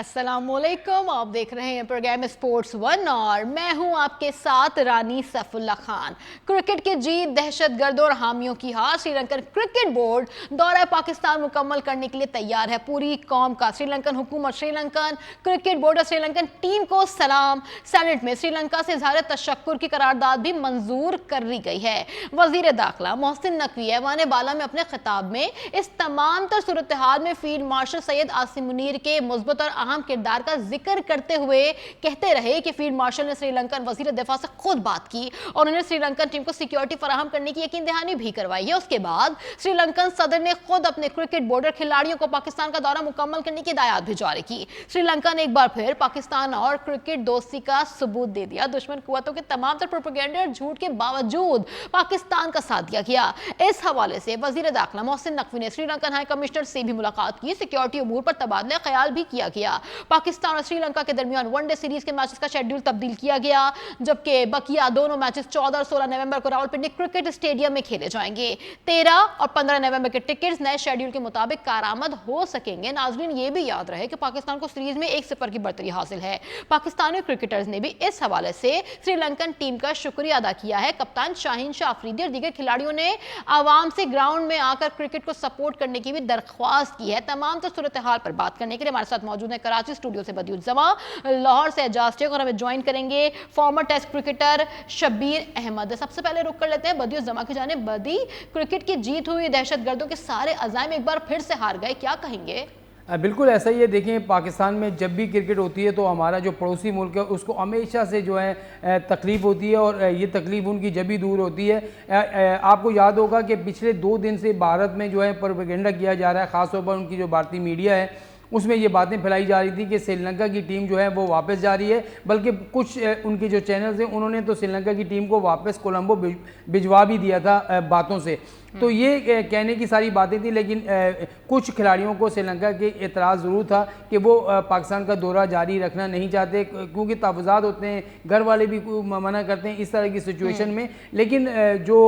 अस्सलामुअलैकुम, आप देख रहे हैं प्रोग्राम स्पोर्ट्स वन और मैं हूं आपके साथ रानी सैफुल्ला खान। क्रिकेट की जीत, दहशतगर्दों और हामियों की हार, श्रीलंकन क्रिकेट बोर्ड दौरा पाकिस्तान मुकम्मल करने के लिए तैयार है। पूरी कौम का श्रीलंकन हुकूमत, श्रीलंकन क्रिकेट बोर्ड और श्रीलंकन टीम को सलाम। सेनेट में श्रीलंका से इजहार तशक्कुर की करारदाद भी मंजूर कर ली गई है। वजीर दाखिला मोहसिन नकवी ऐवान बाला में अपने खिताब में इस तमाम तर सूरत हाल में फील्ड मार्शल सैयद आसिम मुनीर के मुस्बत और अहम किरदार का जिक्र करते हुए कहते रहे कि फील्ड मार्शल ने श्रीलंकन वजीर दिफा से खुद बात की और उन्होंने श्रीलंकन टीम को सिक्योरिटी फराहम करने की यकीन दहानी भी करवाई है। उसके बाद श्रीलंकन सदर ने खुद अपने क्रिकेट बोर्ड और खिलाड़ियों को पाकिस्तान का दौरा मुकम्मल करने की हिदायत भी जारी की। श्रीलंका ने एक बार फिर पाकिस्तान और क्रिकेट दोस्ती का सबूत दे दिया। दुश्मन कुव्वतों के तमाम तर प्रोपेगेंडा और झूठ के बावजूद पाकिस्तान का साथ दिया गया। इस हवाले से वजीर दाखिला मोहसिन नकवी ने श्रीलंकन हाई कमिश्नर से भी मुलाकात की। सिक्योरिटी अमूर पर तबादला ख्याल भी किया गया। पाकिस्तान और श्रीलंका के दरमियान वनडे सीरीज के मैचेस का शेड्यूल तब्दील किया गया, जबकि बकिया दोनों मैचेस 14 और 16 नवंबर को रावलपिंडी क्रिकेट स्टेडियम में खेले जाएंगे। 13 और 15 नवंबर के टिकट्स नए शेड्यूल के मुताबिक कारआमद हो सकेंगे। नाजरीन, ये भी याद रहे कि पाकिस्तान को सीरीज में 1-0 की बढ़तरी हासिल है। पाकिस्तानी क्रिकेटर्स ने भी इस हवाले से श्रीलंकन टीम का शुक्रिया अदा किया है। कप्तान शाहीन शाह अफरीदी और दीगर खिलाड़ियों ने आवाम से ग्राउंड में आकर क्रिकेट को सपोर्ट करने की भी दरख्वास्त की है। तमाम तो सूरत हाल पर बात करने के लिए हमारे साथ मौजूद है कराची स्टूडियो से बदियुज्जमा, लाहौर से एजाज शेख और हमें ज्वाइन करेंगे former test cricketer Shabbir Ahmed. सबसे पहले रुक कर लेते हैं बदियुज्जमा की जानिब। बदी, क्रिकेट की जीत हुई, दहशतगर्दों के सारे अज़ाइम एक बार फिर से हार गए, क्या कहेंगे? बिल्कुल ऐसा ही है। देखें, पाकिस्तान में जब भी क्रिकेट होती है तो हमारा जो पड़ोसी मुल्क है उसको हमेशा से जो है तकलीफ़ होती है और ये तकलीफ़ उनकी जब भी दूर होती है। आपको याद होगा कि पिछले 2 दिन से भारत में जो है प्रोपेगेंडा किया जा रहा है, ख़ासतौर पर उनकी जो भारतीय मीडिया है उसमें ये बातें फैलाई जा रही थी कि श्रीलंका की टीम जो है वो वापस जा रही है, बल्कि कुछ उनके जो चैनल्स हैं उन्होंने तो श्रीलंका की टीम को वापस कोलंबो भिजवा भी दिया था बातों से। तो ये कहने की सारी बातें थी, लेकिन कुछ खिलाड़ियों को श्रीलंका के एतराज़ ज़रूर था कि वो पाकिस्तान का दौरा जारी रखना नहीं चाहते, क्योंकि तहफ़्फ़ुज़ात होते हैं, घर वाले भी मना करते हैं इस तरह की सिचुएशन में। लेकिन जो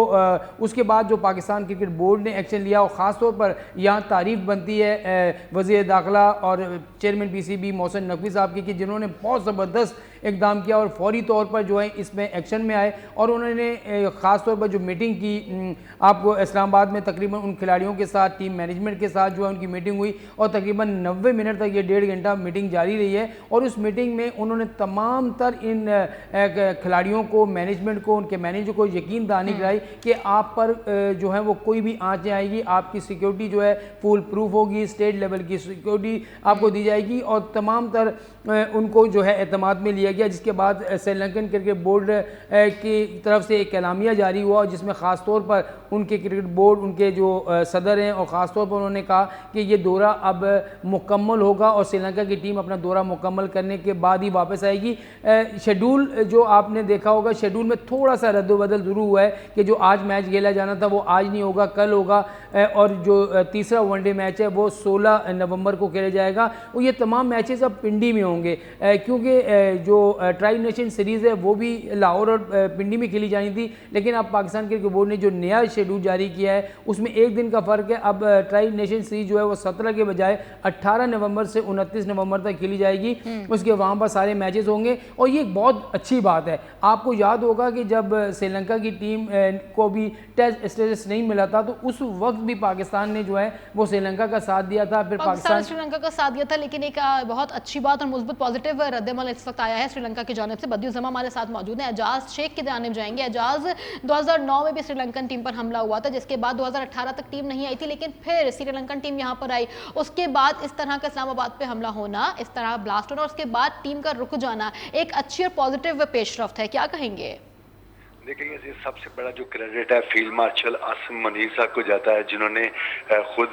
उसके बाद जो पाकिस्तान क्रिकेट बोर्ड ने एक्शन लिया और ख़ास तौर पर यहाँ तारीफ़ बनती है वज़ीर दाखिला और चेयरमैन PCB मोहसिन नकवी साहब की, कि जिन्होंने बहुत ज़बरदस्त इक़दाम किया और फौरी तौर पर जो है इसमें एक्शन में आए और उन्होंने ख़ास तौर पर जो मीटिंग की, आपको इस्लामाबाद में तकरीबन उन खिलाड़ियों के साथ, टीम मैनेजमेंट के साथ जो है उनकी मीटिंग हुई और तकरीबन 90 मिनट तक ये 1.5 घंटा मीटिंग जारी रही है। और उस मीटिंग में उन्होंने तमाम तर इन खिलाड़ियों को, मैनेजमेंट को, उनके मैनेजर को यकीन दहानी कराई कि आप पर जो है वो कोई भी आँच नहीं आएगी, आपकी सिक्योरिटी जो है फुल प्रूफ होगी, स्टेट लेवल की सिक्योरिटी आपको दी जाएगी और तमाम तर उनको जो है एतमाद में लिया गया। जिसके बाद श्रीलंकन क्रिकेट बोर्ड की तरफ से एक एलामिया जारी हुआ जिसमें ख़ास तौर पर उनके क्रिकेट बोर्ड, उनके जो सदर हैं और ख़ास तौर पर उन्होंने कहा कि ये दौरा अब मुकम्मल होगा और श्रीलंका की टीम अपना दौरा मुकम्मल करने के बाद ही वापस आएगी। शेड्यूल जो आपने देखा होगा, शेड्यूल में थोड़ा सा रद्द-बदल ज़रूर हुआ है कि जो आज मैच खेला जाना था वो आज नहीं होगा, कल होगा, और जो तीसरा वनडे मैच है वो 16 नवंबर को खेला जाएगा। और ये तमाम मैचेस अब पिंडी में होंगे, क्योंकि जो ट्राई नेशन सीरीज़ है वो भी लाहौर और पिंडी में खेली जानी थी, लेकिन अब पाकिस्तान क्रिकेट बोर्ड ने जो नया शेड्यूल जारी किया है उसमें एक दिन का फ़र्क है। अब ट्राई नेशन सीरीज जो है वो 17 के बजाय 18 नवंबर से 29 नवंबर तक खेली जाएगी। उसके वहाँ पर सारे मैचेस होंगे और ये एक बहुत अच्छी बात है। आपको याद होगा कि जब श्रीलंका की टीम को भी टेस्ट स्टेटस नहीं मिला था तो उस वक्त भी पाकिस्तान ने जो है वो श्रीलंका का साथ दिया था, फिर पाकिस्तान श्रीलंका का साथ दिया था। लेकिन एक बहुत अच्छी बात और मुस्बत पॉजिटिव रद्दमल इस वक्त आया है श्रीलंका की जानिब से। बदियुज्जमा हमारे साथ मौजूद है, एजाज शेख की जानिब जाएंगे। एजाज, 2009 में भी श्रीलंकन टीम पर हमला हुआ था, जिसके बाद 2018 तक टीम नहीं आई थी, लेकिन फिर श्रीलंकन टीम यहाँ पर आई। उसके बाद इस तरह का इस्लामाबाद पे हमला होना, इस तरह ब्लास्ट होना, उसके बाद टीम का रुक जाना एक अच्छी और पॉजिटिव पेशरफ्त है, क्या कहेंगे? देखिए, ये सबसे बड़ा जो क्रेडिट है फील्ड मार्शल आसिम मुनीर साहब को जाता है, जिन्होंने खुद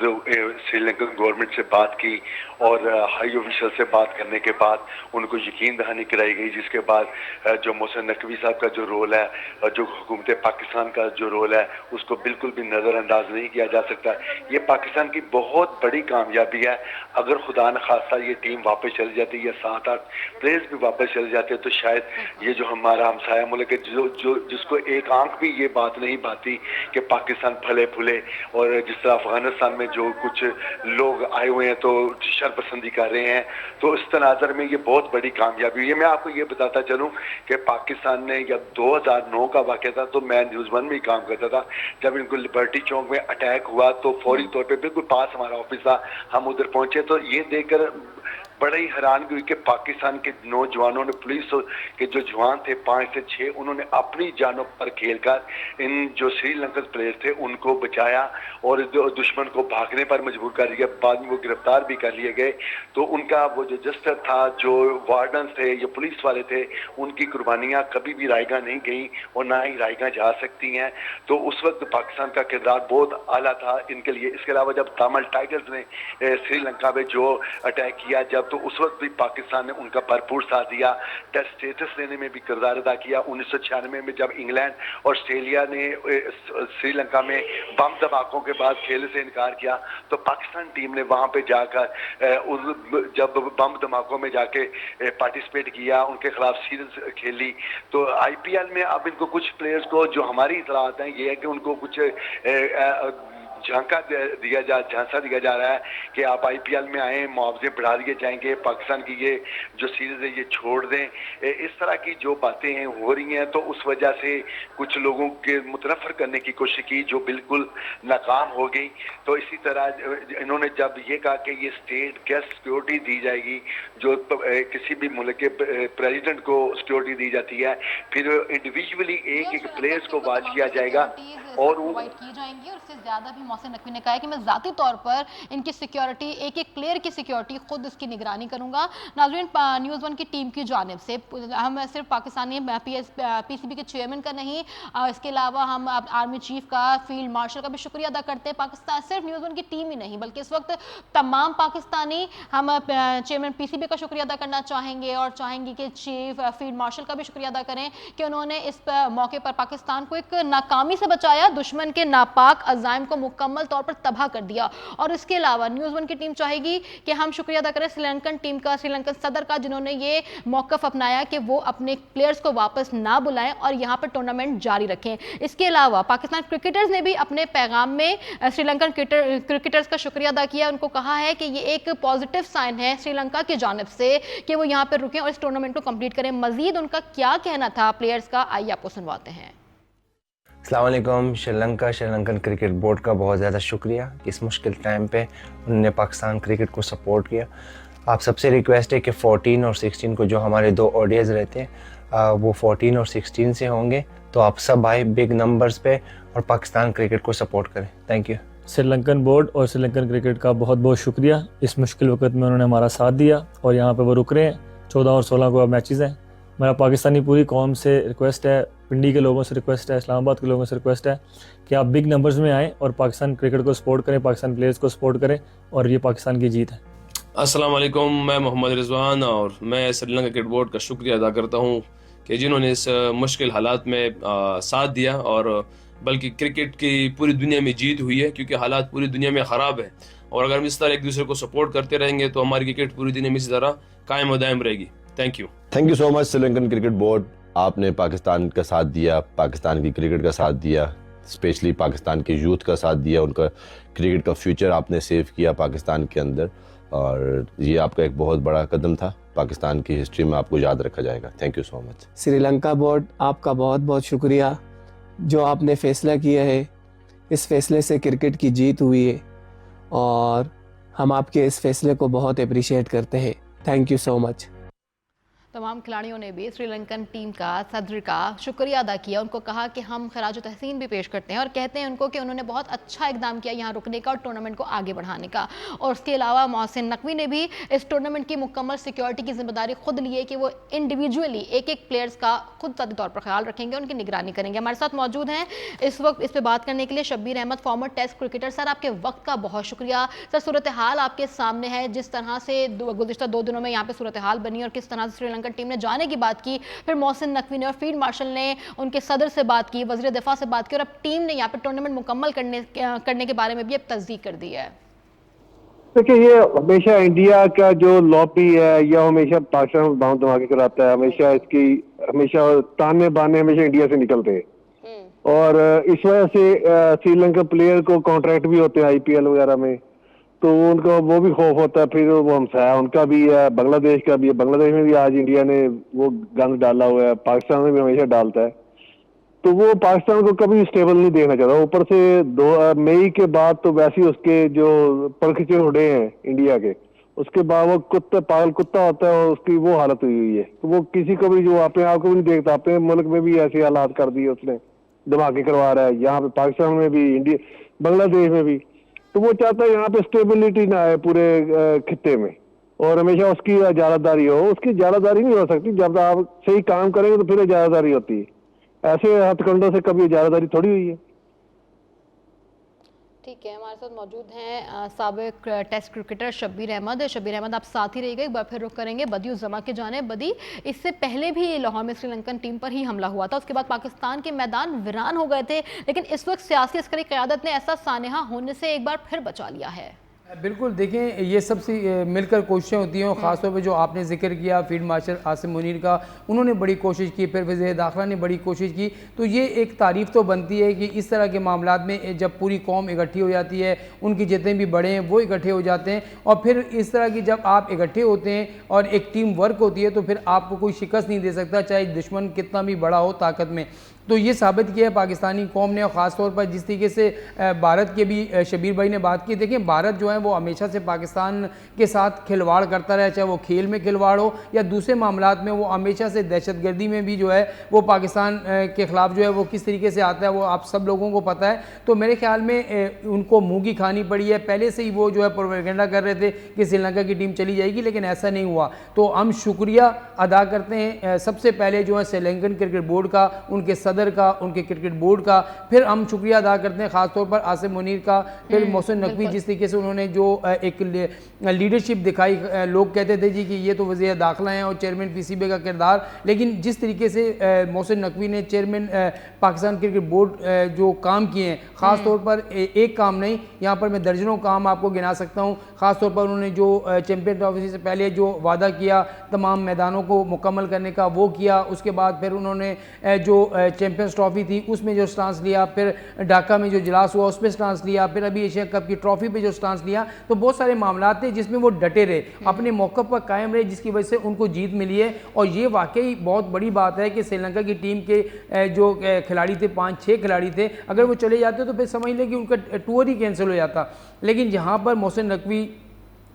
श्रीलंकन गवर्नमेंट से बात की और हाई ऑफिशियल से बात करने के बाद उनको यकीन दहानी कराई गई। जिसके बाद जो मोहसिन नकवी साहब का जो रोल है, जो हुकूमत पाकिस्तान का जो रोल है, उसको बिल्कुल भी नज़रअंदाज नहीं किया जा सकता। ये पाकिस्तान की बहुत बड़ी कामयाबी है। अगर खुदा न खास्ता ये टीम वापस चली जाती या 7-8 प्लेयर्स भी वापस चले जाते तो शायद ये जो हमारा हमसाया मुल्क है, जो जिसको एक आंख भी ये बात नहीं भाती कि पाकिस्तान फले फूले, और जिस तरह अफगानिस्तान में जो कुछ लोग आए हुए हैं तो शरपसंदी कर रहे हैं, तो इस तनाजर में ये बहुत बड़ी कामयाबी हुई है। मैं आपको ये बताता चलूँ कि पाकिस्तान ने जब 2009 का वाक़या था तो मैं न्यूज़ 1 में ही काम करता था, जब इनको लिबर्टी चौक में अटैक हुआ तो फौरी तौर पे बिल्कुल पास हमारा ऑफिस था, हम उधर पहुंचे तो ये देखकर बड़ा ही हैरानगी हुई कि पाकिस्तान के नौजवानों ने, पुलिस के जो जवान थे 5 से 6, उन्होंने अपनी जानों पर खेलकर इन जो श्रीलंकन प्लेयर थे उनको बचाया और दुश्मन को भागने पर मजबूर कर दिया। बाद में वो गिरफ्तार भी कर लिए गए। तो उनका वो जो जस्टर था, जो वार्डन थे, जो पुलिस वाले थे, उनकी कुर्बानियाँ कभी भी रायगा नहीं गई और ना ही रायगा जा सकती हैं। तो उस वक्त पाकिस्तान का किरदार बहुत आला था इनके लिए। इसके अलावा जब तमिल टाइगर्स ने श्रीलंका में जो अटैक किया जब, तो उस वक्त भी पाकिस्तान ने उनका भरपूर साथ दिया। टेस्ट स्टेटस लेने में भी किरदार अदा किया। 1996 में जब इंग्लैंड और ऑस्ट्रेलिया ने श्रीलंका में बम धमाकों के बाद खेलने से इनकार किया तो पाकिस्तान टीम ने वहां पे जाकर जब बम धमाकों में जाके पार्टिसिपेट किया, उनके खिलाफ सीरीज खेली। तो आईपीएल में अब इनको कुछ प्लेयर्स को, जो हमारी इतलात हैं, ये है कि उनको कुछ झांसा दिया जा रहा है कि आप आईपीएल में आए, मुआवजे बढ़ा दिए जाएंगे, पाकिस्तान की ये जो सीरीज है ये छोड़ दें। इस तरह की जो बातें हैं हो रही हैं, तो उस वजह से कुछ लोगों के मुतनफर करने की कोशिश की जो बिल्कुल नाकाम हो गई। तो इसी तरह इन्होंने जब ये कहा कि ये स्टेट गेस्ट सिक्योरिटी दी जाएगी, जो किसी भी मुल्क के प्रेसिडेंट को सिक्योरिटी दी जाती है, फिर इंडिविजुअली एक एक प्लेयर्स को वाच किया जाएगा और प्रोवाइड की जाएंगी। और इससे ज्यादा भी मोहसिन नकवी ने कहा है कि मैं जाती तौर पर इनकी सिक्योरिटी, एक एक प्लेयर की सिक्योरिटी खुद इसकी निगरानी करूंगा। नाज़रीन, न्यूज़ 1 की टीम की जानिब से हम सिर्फ पाकिस्तानी पीसीबी के चेयरमैन का नहीं, इसके अलावा हम आर्मी चीफ का, फील्ड मार्शल का भी शुक्रिया अदा करते हैं। पाकिस्तान सिर्फ न्यूज़ 1 की टीम ही नहीं बल्कि इस वक्त तमाम पाकिस्तानी हम चेयरमैन पीसीबी का शुक्रिया अदा करना चाहेंगे और चाहेंगे कि चीफ फील्ड मार्शल का भी शुक्रिया अदा करें कि उन्होंने इस मौके पर पाकिस्तान को एक नाकामी से बचाया, दुश्मन के नापाक अज़ाइम को मुकम्मल तौर पर तबाह कर दिया। और इसके अलावा न्यूज़ 1 की टीम चाहेगी कि हम शुक्रिया अदा करें श्रीलंकन टीम का, श्रीलंकन सदर का, जिन्होंने ये मौक़िफ़ अपनाया कि वो अपने प्लेयर्स को वापस ना बुलाएं और यहाँ पर टूर्नामेंट जारी रखें। इसके अलावा पाकिस्तान क्रिकेटर्स ने भी अपने पैगाम में श्रीलंकन क्रिकेटर्स का शुक्रिया अदा किया। उनको कहा है कि ये एक पॉजिटिव साइन है श्रीलंका की जानिब से कि वो यहाँ पर रुकें और इस टूर्नामेंट को कंप्लीट करें। मजीद उनका क्या कहना था प्लेयर्स का, आइए आपको सुनवाते हैं। अस्सलाम वालेकुम। श्रीलंकन क्रिकेट बोर्ड का बहुत ज़्यादा शुक्रिया। इस मुश्किल टाइम पे उन्होंने पाकिस्तान क्रिकेट को सपोर्ट किया। आप सबसे रिक्वेस्ट है कि 14 और 16 को जो हमारे 2 ओडीआईज रहते हैं वो 14 और 16 से होंगे, तो आप सब आए बिग नंबर्स पे और पाकिस्तान क्रिकेट को सपोर्ट करें। Thank you. श्रीलंकन बोर्ड और श्रीलंकन क्रिकेट का बहुत बहुत शुक्रिया। इस मुश्किल वक्त में उन्होंने हमारा साथ दिया और यहाँ पे वो रुक रहे हैं। 14 और 16 को अब मैचेस हैं। मेरा पाकिस्तानी पूरी कौम से रिक्वेस्ट है, पिंडी के लोगों से रिक्वेस्ट है, इस्लामाबाद के लोगों से रिक्वेस्ट है कि आप बिग नंबर्स में आएँ और पाकिस्तान क्रिकेट को सपोर्ट करें, पाकिस्तान प्लेयर्स को सपोर्ट करें और ये पाकिस्तान की जीत है। अस्सलाम वालेकुम, मैं मोहम्मद रिजवान और मैं श्रीलंका क्रिकेट बोर्ड का शुक्रिया अदा करता हूँ कि जिन्होंने इस मुश्किल हालात में साथ दिया और बल्कि क्रिकेट की पूरी दुनिया में जीत हुई है, क्योंकि हालात पूरी दुनिया में ख़राब है और अगर हम इस तरह एक दूसरे को सपोर्ट करते रहेंगे तो हमारी क्रिकेट पूरी दुनिया में इसी तरह कायम व दायम रहेगी। Thank you so much Sri Lankan cricket board. आपने पाकिस्तान का साथ दिया, पाकिस्तान की क्रिकेट का साथ दिया, स्पेशली पाकिस्तान के यूथ का साथ दिया, उनका क्रिकेट का फ्यूचर आपने सेव किया पाकिस्तान के अंदर और ये आपका एक बहुत बड़ा कदम था। पाकिस्तान की हिस्ट्री में आपको याद रखा जाएगा। Thank you so much. Sri Lanka board, आपका बहुत बहुत शुक्रिया। जो आपने फ़ैसला किया है, इस फ़ैसले से क्रिकेट की जीत हुई है और हम आपके इस फ़ैसले को बहुत अप्रिशिएट करते हैं। Thank you so much. तमाम खिलाड़ियों ने भी श्रीलंकन टीम का, सदर का शुक्रिया अदा किया। उनको कहा कि हम खराज तहसीन भी पेश करते हैं और कहते हैं उनको कि उन्होंने बहुत अच्छा इकदाम किया यहाँ रुकने का और टूर्नामेंट को आगे बढ़ाने का। और उसके अलावा मोहसिन नकवी ने भी इस टूर्नामेंट की मुकम्मल सिक्योरिटी की जिम्मेदारी खुद ली है कि वो इंडिविजुअली एक एक प्लेयर्स का खुद ज़ाती तौर पर ख्याल रखेंगे, उनकी निगरानी करेंगे। हमारे साथ मौजूद हैं इस वक्त इस पर बात करने के लिए Shabbir Ahmed, former test cricketer. Sir, आपके वक्त का बहुत शुक्रिया। सर, सूरत हाल आपके सामने है, जिस तरह से गुज़िश्ता 2 दिनों में यहाँ पे सूरत हाल बनी और किस तरह से श्रीलंकन टीम ने जाने की बात की, फिर मोहसिन नकवी ने और फील्ड मार्शल ने उनके सदर से बात की, वज़ीर दिफा से बात की और अब टीम ने यहाँ पे टूर्नामेंट मुकम्मल करने के बारे में भी अब तस्दीक कर दी है। देखिए, ये हमेशा इंडिया का जो लॉबी है या हमेशा पाकिस्तान बाउंड धमाके कराता है, हमेशा ताने बाने हमेशा इंडिया से निकलते हैं। और इस वजह से श्रीलंका प्लेयर को कॉन्ट्रैक्ट भी होते हैं आईपीएल वगैरह में, तो उनको वो भी खौफ होता है। फिर वो हमसाया उनका भी है, बांग्लादेश का भी है। बांग्लादेश में भी आज इंडिया ने वो गंद डाला हुआ है, पाकिस्तान में भी हमेशा डालता है, तो वो पाकिस्तान को कभी स्टेबल नहीं देखना चाहता। ऊपर से 2 मई के बाद तो वैसे ही उसके जो पंख उड़े हैं इंडिया के, उसके बाद वो पागल कुत्ता होता है और उसकी वो हालत हुई हुई है। तो वो किसी को भी जो अपने आप को भी नहीं देखता, अपने मुल्क में भी ऐसे हालात कर दिए उसने, धमाके करवा रहा है यहाँ पे, पाकिस्तान में भी, इंडिया, बांग्लादेश में भी। तो वो चाहता है यहाँ पे स्टेबिलिटी ना आए पूरे खित्ते में, और हमेशा उसकी इजारादारी हो। उसकी इजारादारी नहीं हो सकती, जब आप सही काम करेंगे तो फिर इजारादारी होती है। ऐसे हथकंडों से कभी इजारादारी थोड़ी हुई है। ठीक है, हमारे साथ मौजूद हैं साबिक टेस्ट क्रिकेटर शब्बीर अहमद। शब्बीर अहमद, आप साथ ही रहिएगा, एक बार फिर रुख करेंगे बदी उस जमा के जाने। बदी, इससे पहले भी लाहौर में श्रीलंकन टीम पर ही हमला हुआ था, उसके बाद पाकिस्तान के मैदान वीरान हो गए थे, लेकिन इस वक्त सियासी अस्करी क़यादत ने ऐसा सानेहा होने से एक बार फिर बचा लिया है। बिल्कुल, देखें ये सबसे मिलकर कोशिशें होती हैं, और ख़ासतौर पर जो आपने जिक्र किया फील्ड मार्शल आसिम मुनीर का, उन्होंने बड़ी कोशिश की, फिर वज़ीर दाखिला ने बड़ी कोशिश की। तो ये एक तारीफ़ तो बनती है कि इस तरह के मामलात में जब पूरी कौम इकट्ठी हो जाती है, उनके जितने भी बड़े हैं वो इकट्ठे हो जाते हैं, और फिर इस तरह की जब आप इकट्ठे होते हैं और एक टीम वर्क होती है, तो फिर आपको कोई शिकस्त नहीं दे सकता, चाहे दुश्मन कितना भी बड़ा हो ताकत में। तो ये साबित किया है पाकिस्तानी कौम ने, और ख़ास तौर पर जिस तरीके से भारत के भी शबीर भाई ने बात की। देखें, भारत जो है वो हमेशा से पाकिस्तान के साथ खिलवाड़ करता रहा, चाहे वो खेल में खिलवाड़ हो या दूसरे मामलात में। वो हमेशा से दहशतगर्दी में भी जो है वो पाकिस्तान के ख़िलाफ़ जो है वो किस तरीके से आता है वो आप सब लोगों को पता है। तो मेरे ख्याल में उनको मुँह की खानी पड़ी है। पहले से ही वो जो है प्रोपेगेंडा कर रहे थे कि श्रीलंका की टीम चली जाएगी, लेकिन ऐसा नहीं हुआ। तो हम शुक्रिया अदा करते हैं सबसे पहले जो है श्रीलंकन क्रिकेट बोर्ड का, उनके सदर का, उनके क्रिकेट बोर्ड का। फिर हम शुक्रिया अदा करते हैं ख़ासतौर पर आसिम मुनीर का, फिर मोहसिन नकवी, जिस तरीके से उन्होंने जो एक लीडरशिप दिखाई। लोग कहते थे जी कि ये तो वज़ीर दाखिला हैं और चेयरमैन पीसीबी का किरदार, लेकिन जिस तरीके से मोहसिन नकवी ने चेयरमैन पाकिस्तान क्रिकेट बोर्ड जो काम किए हैं, ख़ास तौर पर एक काम नहीं, यहाँ पर मैं दर्जनों काम आपको गिना सकता हूँ। ख़ास तौर पर उन्होंने जो चैम्पियन ट्रॉफी से पहले जो वादा किया तमाम मैदानों को मुकम्मल करने का, वो किया। उसके बाद फिर उन्होंने जो चैम्पियंस ट्रॉफी थी उसमें जो स्टांस लिया, फिर ढाका में जो इजलास हुआ उस पर स्टांस लिया, फिर अभी एशिया कप की ट्रॉफी पे जो स्टांस लिया। तो बहुत सारे मामला थे जिसमें वो डटे रहे, अपने मौक़िफ़ पर कायम रहे, जिसकी वजह से उनको जीत मिली है। और ये वाकई बहुत बड़ी बात है कि श्रीलंका की टीम के जो खिलाड़ी थे, 5-6 खिलाड़ी थे, अगर वो चले जाते तो फिर समझ लें कि उनका टूर ही कैंसिल हो जाता। लेकिन जहाँ पर मोहसिन नकवी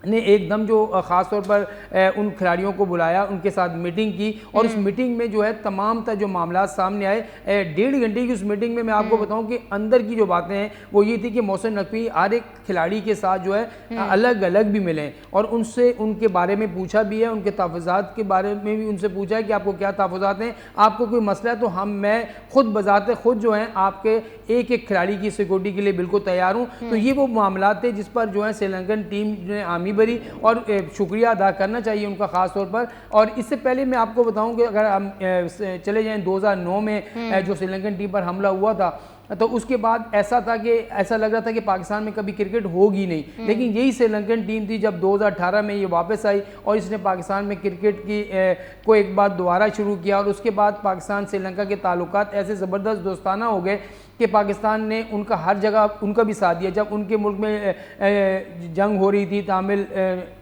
ने एकदम जो ख़ास तौर पर उन खिलाड़ियों को बुलाया, उनके साथ मीटिंग की, और उस मीटिंग में जो है तमाम जो मामला सामने आए। 1.5 घंटे की उस मीटिंग में मैं आपको बताऊं कि अंदर की जो बातें हैं वो ये थी कि मोहसिन नकवी हर एक खिलाड़ी के साथ जो है अलग अलग भी मिले और उनसे उनके बारे में पूछा भी है, उनके तहफ़्फ़ुज़ात के बारे में भी उनसे पूछा है कि आपको क्या तहफ़्फ़ुज़ात हैं, आपको कोई मसला है तो मैं खुद बजाते खुद जो है आपके एक एक खिलाड़ी की सिक्योरिटी के लिए बिल्कुल तैयार हूँ। तो ये वो मामला थे जिस पर जो है श्रीलंकन टीम ने हामी भरी, और शुक्रिया अदा करना चाहिए उनका ख़ास तौर पर। और इससे पहले मैं आपको बताऊं कि अगर हम चले जाएं 2009 में जो श्रीलंकन टीम पर हमला हुआ था, तो उसके बाद ऐसा था कि ऐसा लग रहा था कि पाकिस्तान में कभी क्रिकेट होगी नहीं, लेकिन यही श्रीलंकन टीम थी जब 2018 में ये वापस आई और इसने पाकिस्तान में क्रिकेट की को एक बार दोबारा शुरू किया। और उसके बाद पाकिस्तान श्रीलंका के ताल्लुकात ऐसे ज़बरदस्त दोस्ताना हो गए कि पाकिस्तान ने उनका हर जगह उनका भी साथ दिया। जब उनके मुल्क में जंग हो रही थी तामिल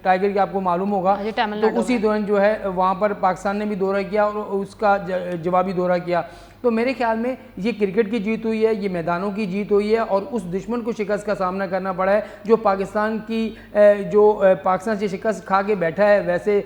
टाइगर की, आपको मालूम होगा, तो उसी दौरान जो है वहाँ पर पाकिस्तान ने भी दौरा किया और उसका जवाबी दौरा किया। तो मेरे ख्याल में ये क्रिकेट की जीत हुई है, ये मैदानों की जीत हुई है, और उस दुश्मन को शिकस्त का सामना करना पड़ा है जो पाकिस्तान से शिकस्त खा के बैठा है वैसे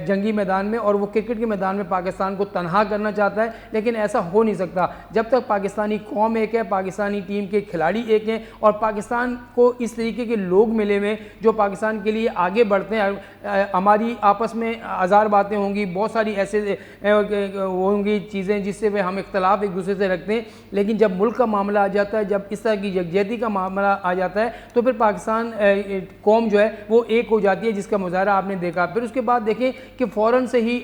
जंगी मैदान में, और वो क्रिकेट के मैदान में पाकिस्तान को तनहा करना चाहता है। लेकिन ऐसा हो नहीं सकता जब तक पाकिस्तानी कौम एक है, पाकिस्तानी टीम के खिलाड़ी एक हैं, और पाकिस्तान को इस तरीके के लोग मिले हुए जो पाकिस्तान के लिए आगे बढ़ते हैं। हमारी आपस में हज़ार बातें होंगी, बहुत सारी ऐसे होंगी चीज़ें जिससे वे हम इख्तलाफ एक दूसरे से रखते हैं, लेकिन जब मुल्क का मामला आ जाता है, जब इस तरह की यकजहती का मामला आ जाता है, तो फिर पाकिस्तान कौम जो है वो एक हो जाती है, जिसका मुजाहरा आपने देखा। फिर उसके बाद देखें कि फ़ौरन से ही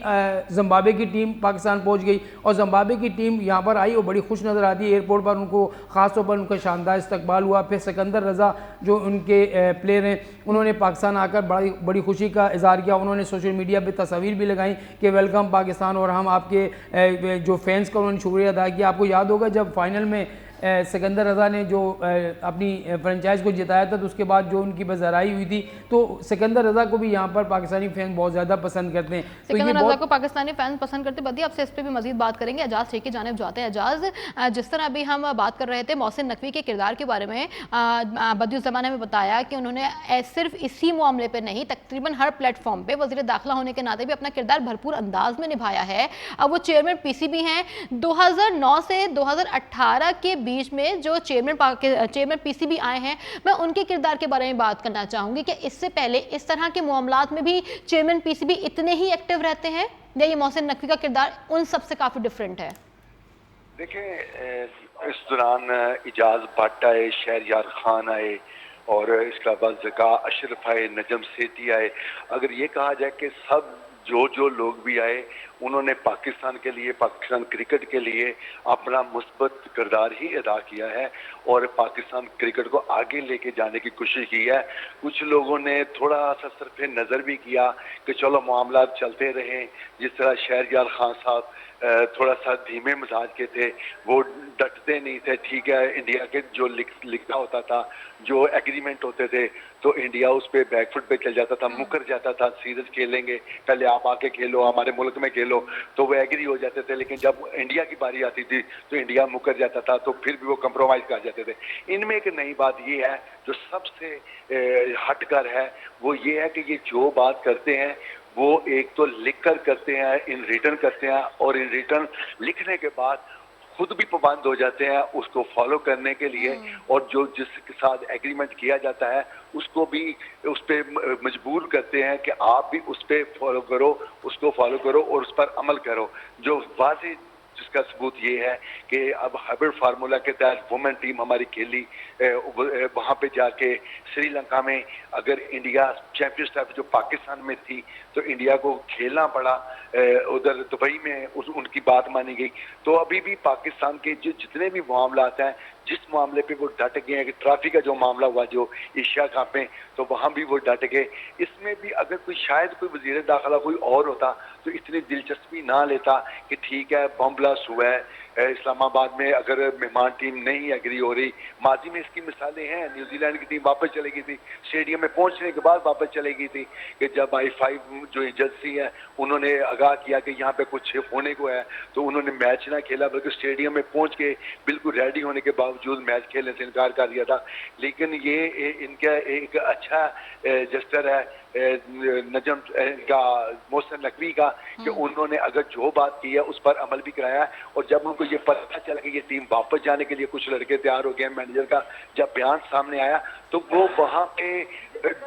जिम्बाब्वे की टीम पाकिस्तान पहुंच गई, और जिम्बाब्वे की टीम यहाँ पर आई और बड़ी खुश नज़र आती है, एयरपोर्ट पर उनको को ख़ास तौर पर उनका शानदार इस्तकबाल हुआ। फिर सिकंदर रज़ा जो उनके प्लेयर हैं, उन्होंने पाकिस्तान आकर बड़ी खुशी का इज़हार किया। उन्होंने सोशल मीडिया पे तस्वीर भी लगाई कि वेलकम पाकिस्तान, और हम आपके जो फैंस का उन्होंने शुक्रिया अदा किया। आपको याद होगा जब फाइनल में सिकंदर रज़ा ने जो अपनी फ्रेंचाइज को जिताया था, तो उसके बाद जो उनकी बज़राई हुई थी, तो सिकंदर रज़ा को भी यहाँ पर पाकिस्तानी फैन बहुत ज़्यादा पसंद करते हैं। सिकंदर रज़ा को पाकिस्तानी फैन पसंद करते। बदी आपसे इस पर भी मजीद बात करेंगे। एजाज शेख की जानिब जाते हैं। एजाज, जिस तरह अभी हम बात कर रहे थे मोहसिन नकवी के किरदार के बारे में, बदियुज़्ज़मान ने बताया कि उन्होंने सिर्फ इसी मामले पर नहीं, तकरीबन हर प्लेटफॉर्म पर वज़ीर दाखिला होने के नाते भी अपना किरदार भरपूर अंदाज में निभाया है। अब वो चेयरमैन PCB हैं। 2009 से 2018 के बीच में जो चेयरमैन PCB आए हैं, मैं उनके किरदार के बारे में बात करना चाहूँगी कि इससे पहले इस तरह के मामलात में भी चेयरमैन PCB इतने ही एक्टिव रहते हैं, या ये मोहसिन नकवी का किरदार उन सबसे काफ़ी डिफरेंट है? देखिए, इस दौरान इजाज भट्ट आए, शहरयार खान आए, और इसके बाद ज़का अशरफ आए, नजम सेठी आए। अगर ये कहा जाए कि सब जो लोग भी आए, उन्होंने पाकिस्तान के लिए, पाकिस्तान क्रिकेट के लिए अपना मुस्बत किरदार ही अदा किया है और पाकिस्तान क्रिकेट को आगे लेके जाने की कोशिश की है। कुछ लोगों ने थोड़ा सा सरफ नज़र भी किया कि चलो मामला चलते रहें, जिस तरह शहरयार खान साहब थोड़ा सा धीमे मिजाज के थे, वो डटते नहीं थे। ठीक है, इंडिया के जो लिखा होता था, जो एग्रीमेंट होते थे, तो इंडिया उस पर बैकफुट पे चल जाता था, मुकर जाता था, सीरीज खेलेंगे, पहले आप आके खेलो, हमारे मुल्क में खेलो, तो वो एग्री हो जाते थे। लेकिन जब इंडिया की बारी आती थी तो इंडिया मुकर जाता था, तो फिर भी वो कंप्रोमाइज़ कर जाते थे। इनमें एक नई बात ये है जो सबसे हटकर है, वो ये है कि ये जो बात करते हैं वो एक तो लिख कर करते हैं, इन रिटर्न करते हैं, और इन रिटर्न लिखने के बाद खुद भी पाबंद हो जाते हैं उसको फॉलो करने के लिए, और जो जिसके साथ एग्रीमेंट किया जाता है उसको भी उस पर मजबूर करते हैं कि आप भी उस पर फॉलो करो, उसको फॉलो करो और उस पर अमल करो। जो वाज़ेह जिसका सबूत ये है कि अब हाइब्रिड फार्मूला के तहत वुमेन टीम हमारी खेली, वहाँ पे जाके श्रीलंका में अगर इंडिया चैंपियंस ट्रॉफी जो पाकिस्तान में थी तो इंडिया को खेलना पड़ा, उधर दुबई में उनकी बात मानी गई। तो अभी भी पाकिस्तान के जो जितने भी मामलात हैं, जिस मामले पे वो डट गए हैं कि ट्रॉफी का जो मामला हुआ जो एशिया कप में, तो वहाँ भी वो डट गए। इसमें भी अगर कोई शायद कोई वज़ीर दाखिला कोई और होता तो इतनी दिलचस्पी ना लेता कि ठीक है बम ब्लास्ट हुआ है इस्लामाबाद में, अगर मेहमान टीम नहीं एग्री हो रही। माजी में इसकी मिसालें हैं, न्यूजीलैंड की टीम वापस चली गई थी, स्टेडियम में पहुंचने के बाद वापस चली गई थी कि जब I5 जो एजेंसी है उन्होंने आगाह किया कि यहाँ पे कुछ होने को है, तो उन्होंने मैच ना खेला बल्कि स्टेडियम में पहुंच के बिल्कुल रेडी होने के बावजूद मैच खेलने से इनकार कर दिया था। लेकिन ये इनका एक अच्छा जस्टर है नजम का, मोहसिन नकवी का, कि उन्होंने अगर जो बात की है उस पर अमल भी कराया है। और जब उनको ये पता चला कि ये टीम वापस जाने के लिए कुछ लड़के तैयार हो गए, मैनेजर का जब बयान सामने आया तो वो वहाँ पे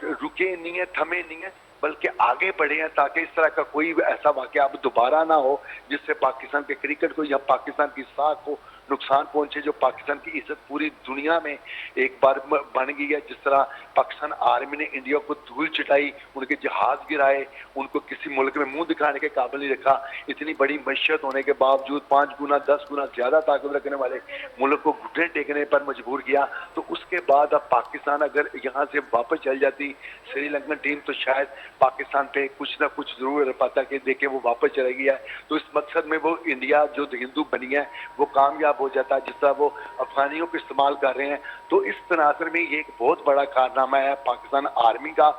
रुके नहीं है, थमे नहीं है, बल्कि आगे बढ़े हैं ताकि इस तरह का कोई ऐसा वाकया अब दोबारा ना हो जिससे पाकिस्तान के क्रिकेट को या पाकिस्तान की साख को नुकसान पहुंचे, जो पाकिस्तान की इज्जत पूरी दुनिया में एक बार बन गई है। जिस तरह पाकिस्तान आर्मी ने इंडिया को धूल चिटाई, उनके जहाज गिराए, उनको किसी मुल्क में मुंह दिखाने के काबिल नहीं रखा, इतनी बड़ी मैशत होने के बावजूद 5 गुना 10 गुना ज्यादा ताकत रखने वाले मुल्क को घुटने टेकने पर मजबूर किया। तो उसके बाद अब पाकिस्तान अगर यहाँ से वापस चल जाती श्रीलंकन टीम तो शायद पाकिस्तान पे कुछ ना कुछ जरूर रह पाता कि देखें वो वापस चला गया है। तो इस मकसद में वो इंडिया जो हिंदू बनी है वो कामयाब हो जाता है, जिस तरह वो अफगानियों को इस्तेमाल कर रहे हैं। तो इस तनासर में ये एक बहुत बड़ा कारनामा है पाकिस्तान आर्मी का,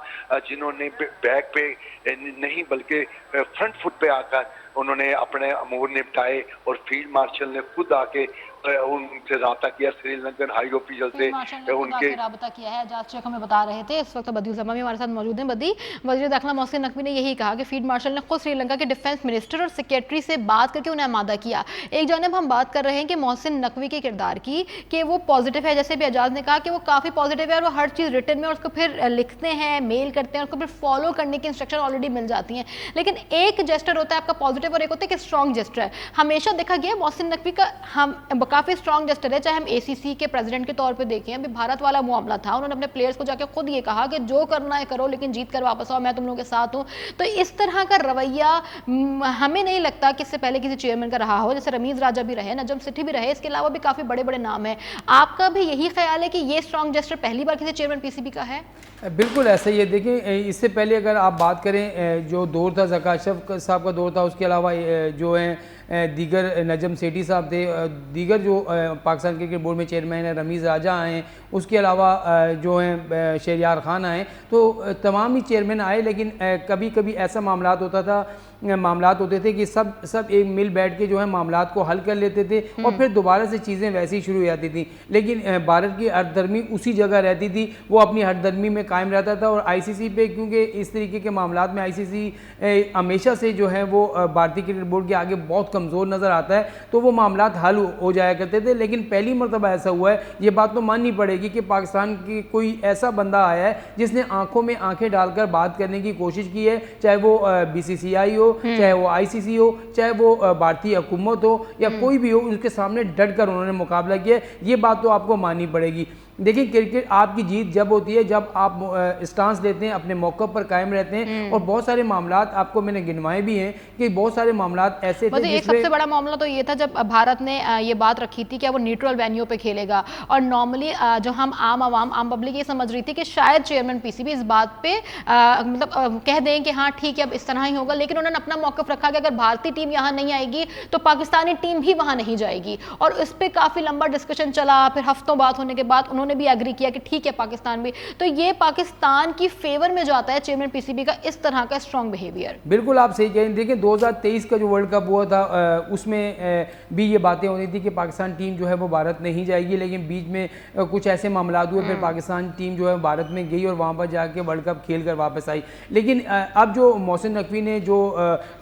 जिन्होंने बैक पे नहीं बल्कि फ्रंट फुट पे आकर उन्होंने अपने अमूर निपटाए, और फील्ड मार्शल ने खुद आके उनसे रब्ता किया, श्रीलंकन हाई ऑफिशियल से उनके रब्ता किया है। एजाज शेख हमें बता रहे थे। इस वक्त बदियुज़्ज़मान भी हमारे साथ मौजूद हैं। बदी, वज़ीर दाखिला मोहसिन नकवी ने यही कहा कि फील्ड मार्शल ने खुद श्रीलंका के डिफेंस मिनिस्टर और सेक्रेटरी से बात करके उन्हें आमादा किया। एक जानब हम बात कर रहे हैं कि मोहसिन नकवी के किरदार की, कि वो पॉजिटिव है, जैसे भी एजाज ने कहा कि वो काफ़ी पॉजिटिव है और वो हर चीज़ रिटर्न में और उसको फिर लिखते हैं, मेल करते हैं, उसको फिर फॉलो करने की इंस्ट्रक्शन ऑलरेडी मिल जाती हैं। लेकिन एक जेस्टर होता है आपका पॉजिटिव और एक होता है कि स्ट्रॉन्ग जेस्टर है। हमेशा देखा गया मोहसिन नकवी का हम काफ़ी स्ट्रॉन्ग जेस्टर है। चाहे हम ACC के प्रेसिडेंट के तौर पे देखें, अभी भारत वाला मामला था, उन्होंने अपने प्लेयर्स को जाके खुद ये कहा कि जो करना है करो लेकिन जीत कर वापस आओ, मैं तुम लोगों के साथ हूँ। तो इस तरह का रवैया हमें नहीं लगता कि इससे पहले किसी चेयरमैन का रहा हो। जैसे रमीज राजा भी रहे, नजम सेठी भी रहे, इसके अलावा भी काफ़ी बड़े बड़े नाम हैं। आपका भी यही ख्याल है कि ये स्ट्रॉन्ग जेस्टर पहली बार किसी चेयरमैन PCB का है? बिल्कुल ऐसा ही है। देखिए, इससे पहले अगर आप बात करें जो दौर था ज़का अशरफ साहब का दौर था, उसके अलावा जो है दीगर नजम सेठी साहब थे, दीगर जो पाकिस्तान क्रिकेट बोर्ड में चेयरमैन है रमीज़ राजा आए, उसके अलावा जो हैं शहरयार खान आए, तो तमाम ही चेयरमैन आए। लेकिन कभी कभी ऐसा मामलात होते थे कि सब एक मिल बैठ के जो है मामलात को हल कर लेते थे और फिर दोबारा से चीज़ें वैसे ही शुरू हो जाती थी। लेकिन भारत की हरदर्मी उसी जगह रहती थी, वो अपनी हरदर्मी में कायम रहता था। और ICC पे, क्योंकि इस तरीके के मामलात में ICC हमेशा से जो है वो भारतीय क्रिकेट बोर्ड के आगे बहुत कमज़ोर नज़र आता है, तो वो मामलात हल हो जाया करते थे। लेकिन पहली मरतबा ऐसा हुआ है, ये बात तो माननी पड़ेगी कि पाकिस्तान की कोई ऐसा बंदा आया है जिसने आंखों में आंखें डालकर बात करने की कोशिश की है, चाहे वो BCCI हो, चाहे वो ICC हो, चाहे वो भारतीय हुकूमत हो या कोई भी हो, उसके सामने डट कर उन्होंने मुकाबला किया है। ये बात तो आपको माननी पड़ेगी। देखिए, क्रिकेट आपकी जीत जब होती है जब आप स्टांस लेते हैं, अपने मौक़े पर कायम रहते हैं। और बहुत सारे मामलात आपको मैंने गिनवाए भी हैं कि बहुत सारे मामलात ऐसे थे। एक सबसे बड़ा मामला तो ये था जब भारत ने ये बात रखी थी कि वो न्यूट्रल वेन्यू पे खेलेगा, और नॉर्मली जो हम आम पब्लिक ये समझ रही थी कि शायद चेयरमैन PCB इस बात पे मतलब कह दें कि हाँ ठीक है अब इस तरह ही होगा। लेकिन उन्होंने अपना मौक़िफ़ रखा कि अगर भारतीय टीम यहाँ नहीं आएगी तो पाकिस्तानी टीम भी वहाँ नहीं जाएगी, और इस पर काफ़ी लंबा डिस्कशन चला। फिर हफ्तों बात होने के बाद उन्होंने भी एग्री किया कि ठीक है पाकिस्तान भी, तो ये पाकिस्तान की फेवर में जाता है चेयरमैन PCB का इस तरह का स्ट्रॉन्ग बिहेवियर। बिल्कुल आप सही कहें। देखिए, 2023 का जो वर्ल्ड कप हुआ था उसमें भी ये बातें हो रही थी कि पाकिस्तान टीम जो है वो भारत नहीं जाएगी, लेकिन बीच में कुछ ऐसे मामलात हुए, फिर पाकिस्तान टीम जो है भारत में गई और वहाँ पर जाके वर्ल्ड कप खेल कर वापस आई। लेकिन अब जो मोहसिन नकवी ने जो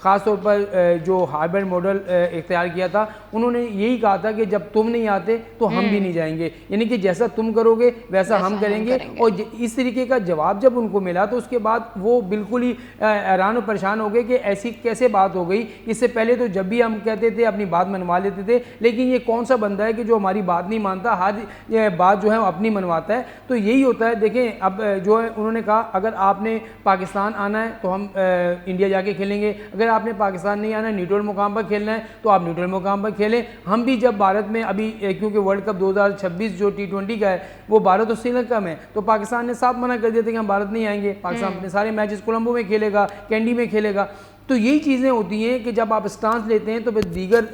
ख़ास तौर पर जो हाइब्रिड मॉडल इख्तियार किया था, उन्होंने यही कहा था कि जब तुम नहीं आते तो हम भी नहीं जाएंगे, यानी कि जैसा तुम करोगे वैसा हम करेंगे। और इस तरीके का जवाब जब उनको मिला तो उसके बाद वो बिल्कुल ही हैरान और परेशान हो गए कि ऐसी कैसे बात हो गई। इससे पहले तो जब भी हम कहते थे अपनी बात मनवा लेते थे, लेकिन ये कौन सा बंदा है कि जो हमारी बात नहीं मानता, हर बात जो है अपनी मनवाता है। तो यही होता है। देखें, अब जो है उन्होंने कहा अगर आपने पाकिस्तान आना है तो हम इंडिया जाके खेलेंगे, अगर आपने पाकिस्तान नहीं आना है, न्यूट्रल मुकाम पर खेलना है तो आप न्यूट्रल मुकाम पर खेलें। हम भी जब भारत में अभी क्योंकि वर्ल्ड कप 2026 जो T20 का है वो भारत और श्रीलंका में, तो पाकिस्तान ने साफ मना कर दिया था कि हम भारत नहीं आएंगे। पाकिस्तान अपने सारे मैचेस कोलंबो में खेलेगा, कैंडी में खेलेगा। तो यही चीज़ें होती हैं कि जब आप स्टांस लेते हैं तो फिर दीगर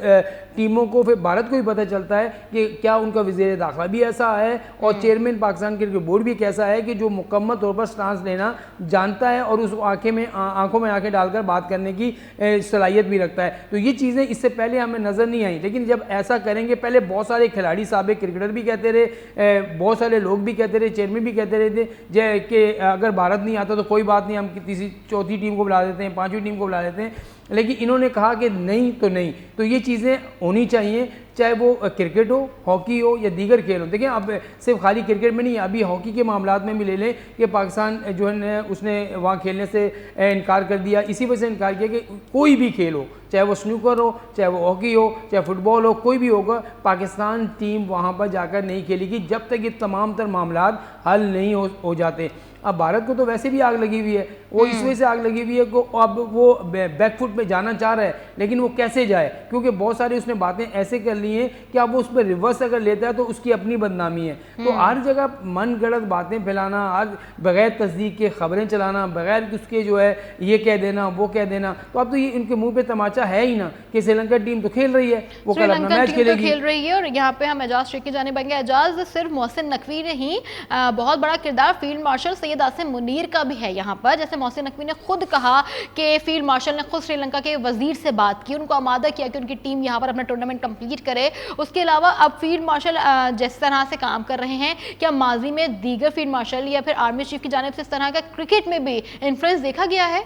टीमों को, फिर भारत को भी पता चलता है कि क्या उनका वज़ीर दाखिला भी ऐसा है और चेयरमैन पाकिस्तान क्रिकेट बोर्ड भी कैसा है कि जो मुकम्मल तौर पर स्टांस लेना जानता है और उस आंखों में आंखें डालकर बात करने की सलाहियत भी रखता है। तो ये चीज़ें इससे पहले हमें नज़र नहीं आई, लेकिन जब ऐसा करेंगे, पहले बहुत सारे खिलाड़ी साबिक क्रिकेटर भी कहते रहे, बहुत सारे लोग भी कहते रहे, चेयरमैन भी कहते रहे थे कि अगर भारत नहीं आता तो कोई बात नहीं, हम तीसरी चौथी टीम को बुला देते हैं, पाँचवीं टीम को बुला देते हैं। लेकिन इन्होंने कहा कि नहीं तो नहीं। तो ये चीज़ें होनी चाहिए, चाहे वो क्रिकेट हो, हॉकी हो या दीगर खेल हो। देखिए, अब सिर्फ खाली क्रिकेट में नहीं, अभी हॉकी के मामलात में भी ले लें कि पाकिस्तान जो है उसने वहाँ खेलने से इनकार कर दिया। इसी वजह से इनकार किया कि कोई भी खेल हो, चाहे वो स्नूकर हो, चाहे वो हॉकी हो, चाहे फुटबॉल हो, कोई भी होगा, पाकिस्तान टीम वहाँ पर जाकर नहीं खेलेगी जब तक ये तमाम तर मामलात हल नहीं हो जाते। अब भारत को तो वैसे भी आग लगी हुई है, वो इस वजह से आग लगी हुई है कि अब वो बैकफुट पे जाना चाह रहा है, लेकिन वो कैसे जाए, क्योंकि बहुत सारी उसने बातें ऐसे कर ली हैं कि अब वो उस पर रिवर्स अगर लेता है तो उसकी अपनी बदनामी है। तो हर जगह मन गढ़ंत बातें फैलाना, हर बगैर तस्दीक के खबरें चलाना, बगैर उसके जो है ये कह देना वो कह देना, तो अब तो ये इनके मुंह पे तमाचा है ही ना कि श्रीलंका टीम तो खेल रही है, वो कल अपना मैच खेलेगी, खेल रही है। और यहाँ पे हम एजाज शेख की जानिब आएंगे। एजाज, सिर्फ मोहसिन नकवी ने ही बहुत बड़ा किरदार फील्ड मार्शल सैयद आसिम मुनीर का भी है यहाँ पर। जैसे मोहसिन नकवी ने खुद कहा कि फील्ड मार्शल ने खुद श्रीलंका के वजीर से बात की, उनको आमादा किया कि उनकी टीम यहाँ पर अपना टूर्नामेंट कंप्लीट करे। उसके अलावा अब फील्ड मार्शल जिस तरह से काम कर रहे हैं, क्या माजी में दीगर फील्ड मार्शल या फिर आर्मी चीफ की जानिब से इस तरह का क्रिकेट में भी इन्फ्लुएंस देखा गया है?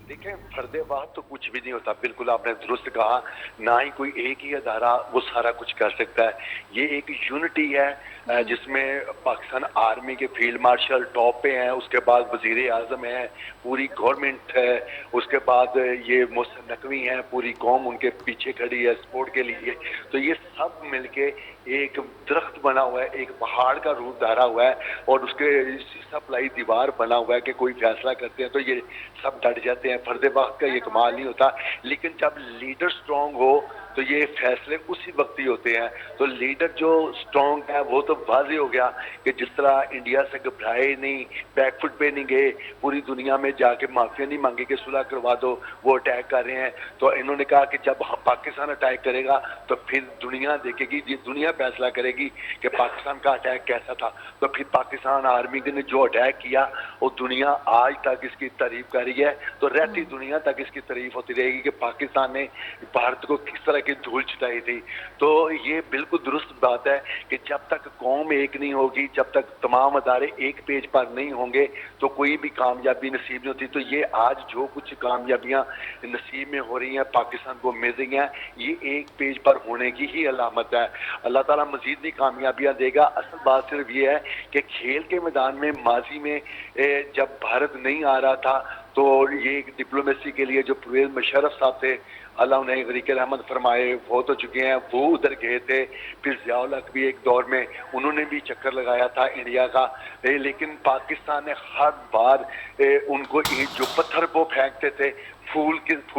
देखें, फर्दे वाद तो कुछ भी नहीं होता, बिल्कुल आपने दुरुस्त कहा। ना ही कोई एक ही अदारा वो सारा कुछ कर सकता है। ये एक यूनिटी है जिसमें पाकिस्तान आर्मी के फील्ड मार्शल टॉप पे हैं, उसके बाद वजीर आजम है, पूरी गवर्नमेंट है, उसके बाद ये मोहसिन नकवी हैं, पूरी कौम उनके पीछे खड़ी है सपोर्ट के लिए। तो ये सब मिलके एक दरख्त बना हुआ है, एक पहाड़ का रूप धारा हुआ है और उसके सप्लाई दीवार बना हुआ है कि कोई फैसला करते हैं तो ये सब डट जाते हैं। फर्द वक्त का ये कमाल नहीं होता, लेकिन जब लीडर स्ट्रांग हो तो ये फैसले उसी वक्त ही होते हैं। तो लीडर जो स्ट्रांग है वो तो वाजे हो गया कि जिस तरह इंडिया से घबराए नहीं, बैकफुट पे नहीं गए, पूरी दुनिया में जाके माफिया नहीं मांगी कि सुलह करवा दो, वो अटैक कर रहे हैं। तो इन्होंने कहा कि जब पाकिस्तान अटैक करेगा तो फिर दुनिया देखेगी, ये दुनिया फैसला करेगी कि पाकिस्तान का अटैक कैसा था। तो फिर पाकिस्तान आर्मी ने जो अटैक किया वो दुनिया आज तक इसकी तारीफ कर रही है, तो रहती दुनिया तक इसकी तारीफ होती रहेगी कि पाकिस्तान ने भारत को किस तरह की धूल छिटाई थी। तो ये बिल्कुल दुरुस्त बात है कि जब तक कौम एक नहीं होगी, जब तक तमाम अदारे एक पेज पर नहीं होंगे तो कोई भी कामयाबी नसीब नहीं होती। तो ये आज जो कुछ कामयाबियां नसीब में हो रही हैं, पाकिस्तान को मिल रही हैं, ये एक पेज पर होने की ही अलामत है। अल्लाह ताला मजीद भी कामयाबियां देगा। असल बात सिर्फ ये है कि खेल के मैदान में माजी में जब भारत नहीं आ रहा था तो ये डिप्लोमेसी के लिए जो परवेज मुशर्रफ साहब थे, अल्लाह उन्हें गरीक रहमत फरमाए, बहुत हो चुके हैं, वो उधर गए थे। फिर ज़ियाउल हक भी एक दौर में उन्होंने भी चक्कर लगाया था इंडिया का, लेकिन पाकिस्तान ने हर बार उनको जो पत्थर वो फेंकते थे फूल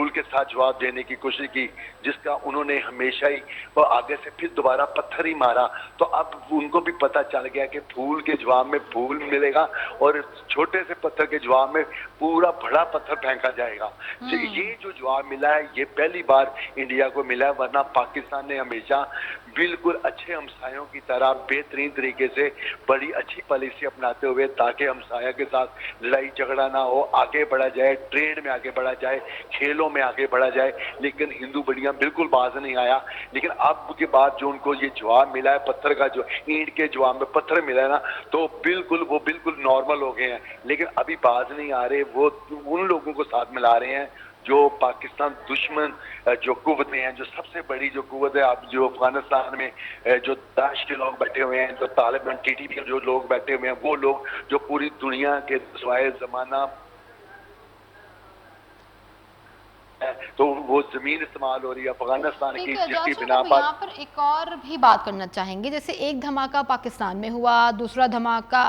के साथ जवाब देने की कोशिश की, जिसका उन्होंने हमेशा ही वो आगे से फिर दोबारा पत्थर ही मारा। तो अब उनको भी पता चल गया कि फूल के जवाब में फूल मिलेगा और छोटे से पत्थर के जवाब में पूरा बड़ा पत्थर फेंका जाएगा। तो ये जो जवाब मिला है ये पहली बार इंडिया को मिला है, वरना पाकिस्तान ने हमेशा बिल्कुल अच्छे हमसायों की तरह बेहतरीन तरीके से बड़ी अच्छी पॉलिसी अपनाते हुए ताकि हमसाया के साथ लड़ाई झगड़ा ना हो, आगे बढ़ा जाए, ट्रेड में आगे बढ़ा जाए, खेलों में आगे बढ़ा जाए। लेकिन हिंदू बढ़िया बिल्कुल बाज नहीं आया। लेकिन अब के बाद जो उनको ये जवाब मिला है पत्थर का, जो ईंट के जवाब में पत्थर मिला है ना, तो वो बिल्कुल नॉर्मल हो गए हैं। लेकिन अभी बाज नहीं आ रहे, वो उन लोगों को साथ मिला रहे हैं जो पाकिस्तान दुश्मन जो कुव्वतें हैं, जो सबसे बड़ी जो कुव्वत है अब जो अफगानिस्तान में जो दाश के लोग बैठे हुए हैं, जो तालिबान टीटीपी के जो लोग बैठे हुए हैं, वो लोग जो पूरी दुनिया के सिवाय जमाना तो वो जमीन इस्तेमाल हो रही है अफगानिस्तान की, जिसकी बिना पर यहाँ पर एक और भी बात करना चाहेंगे। जैसे एक धमाका पाकिस्तान में हुआ, दूसरा धमाका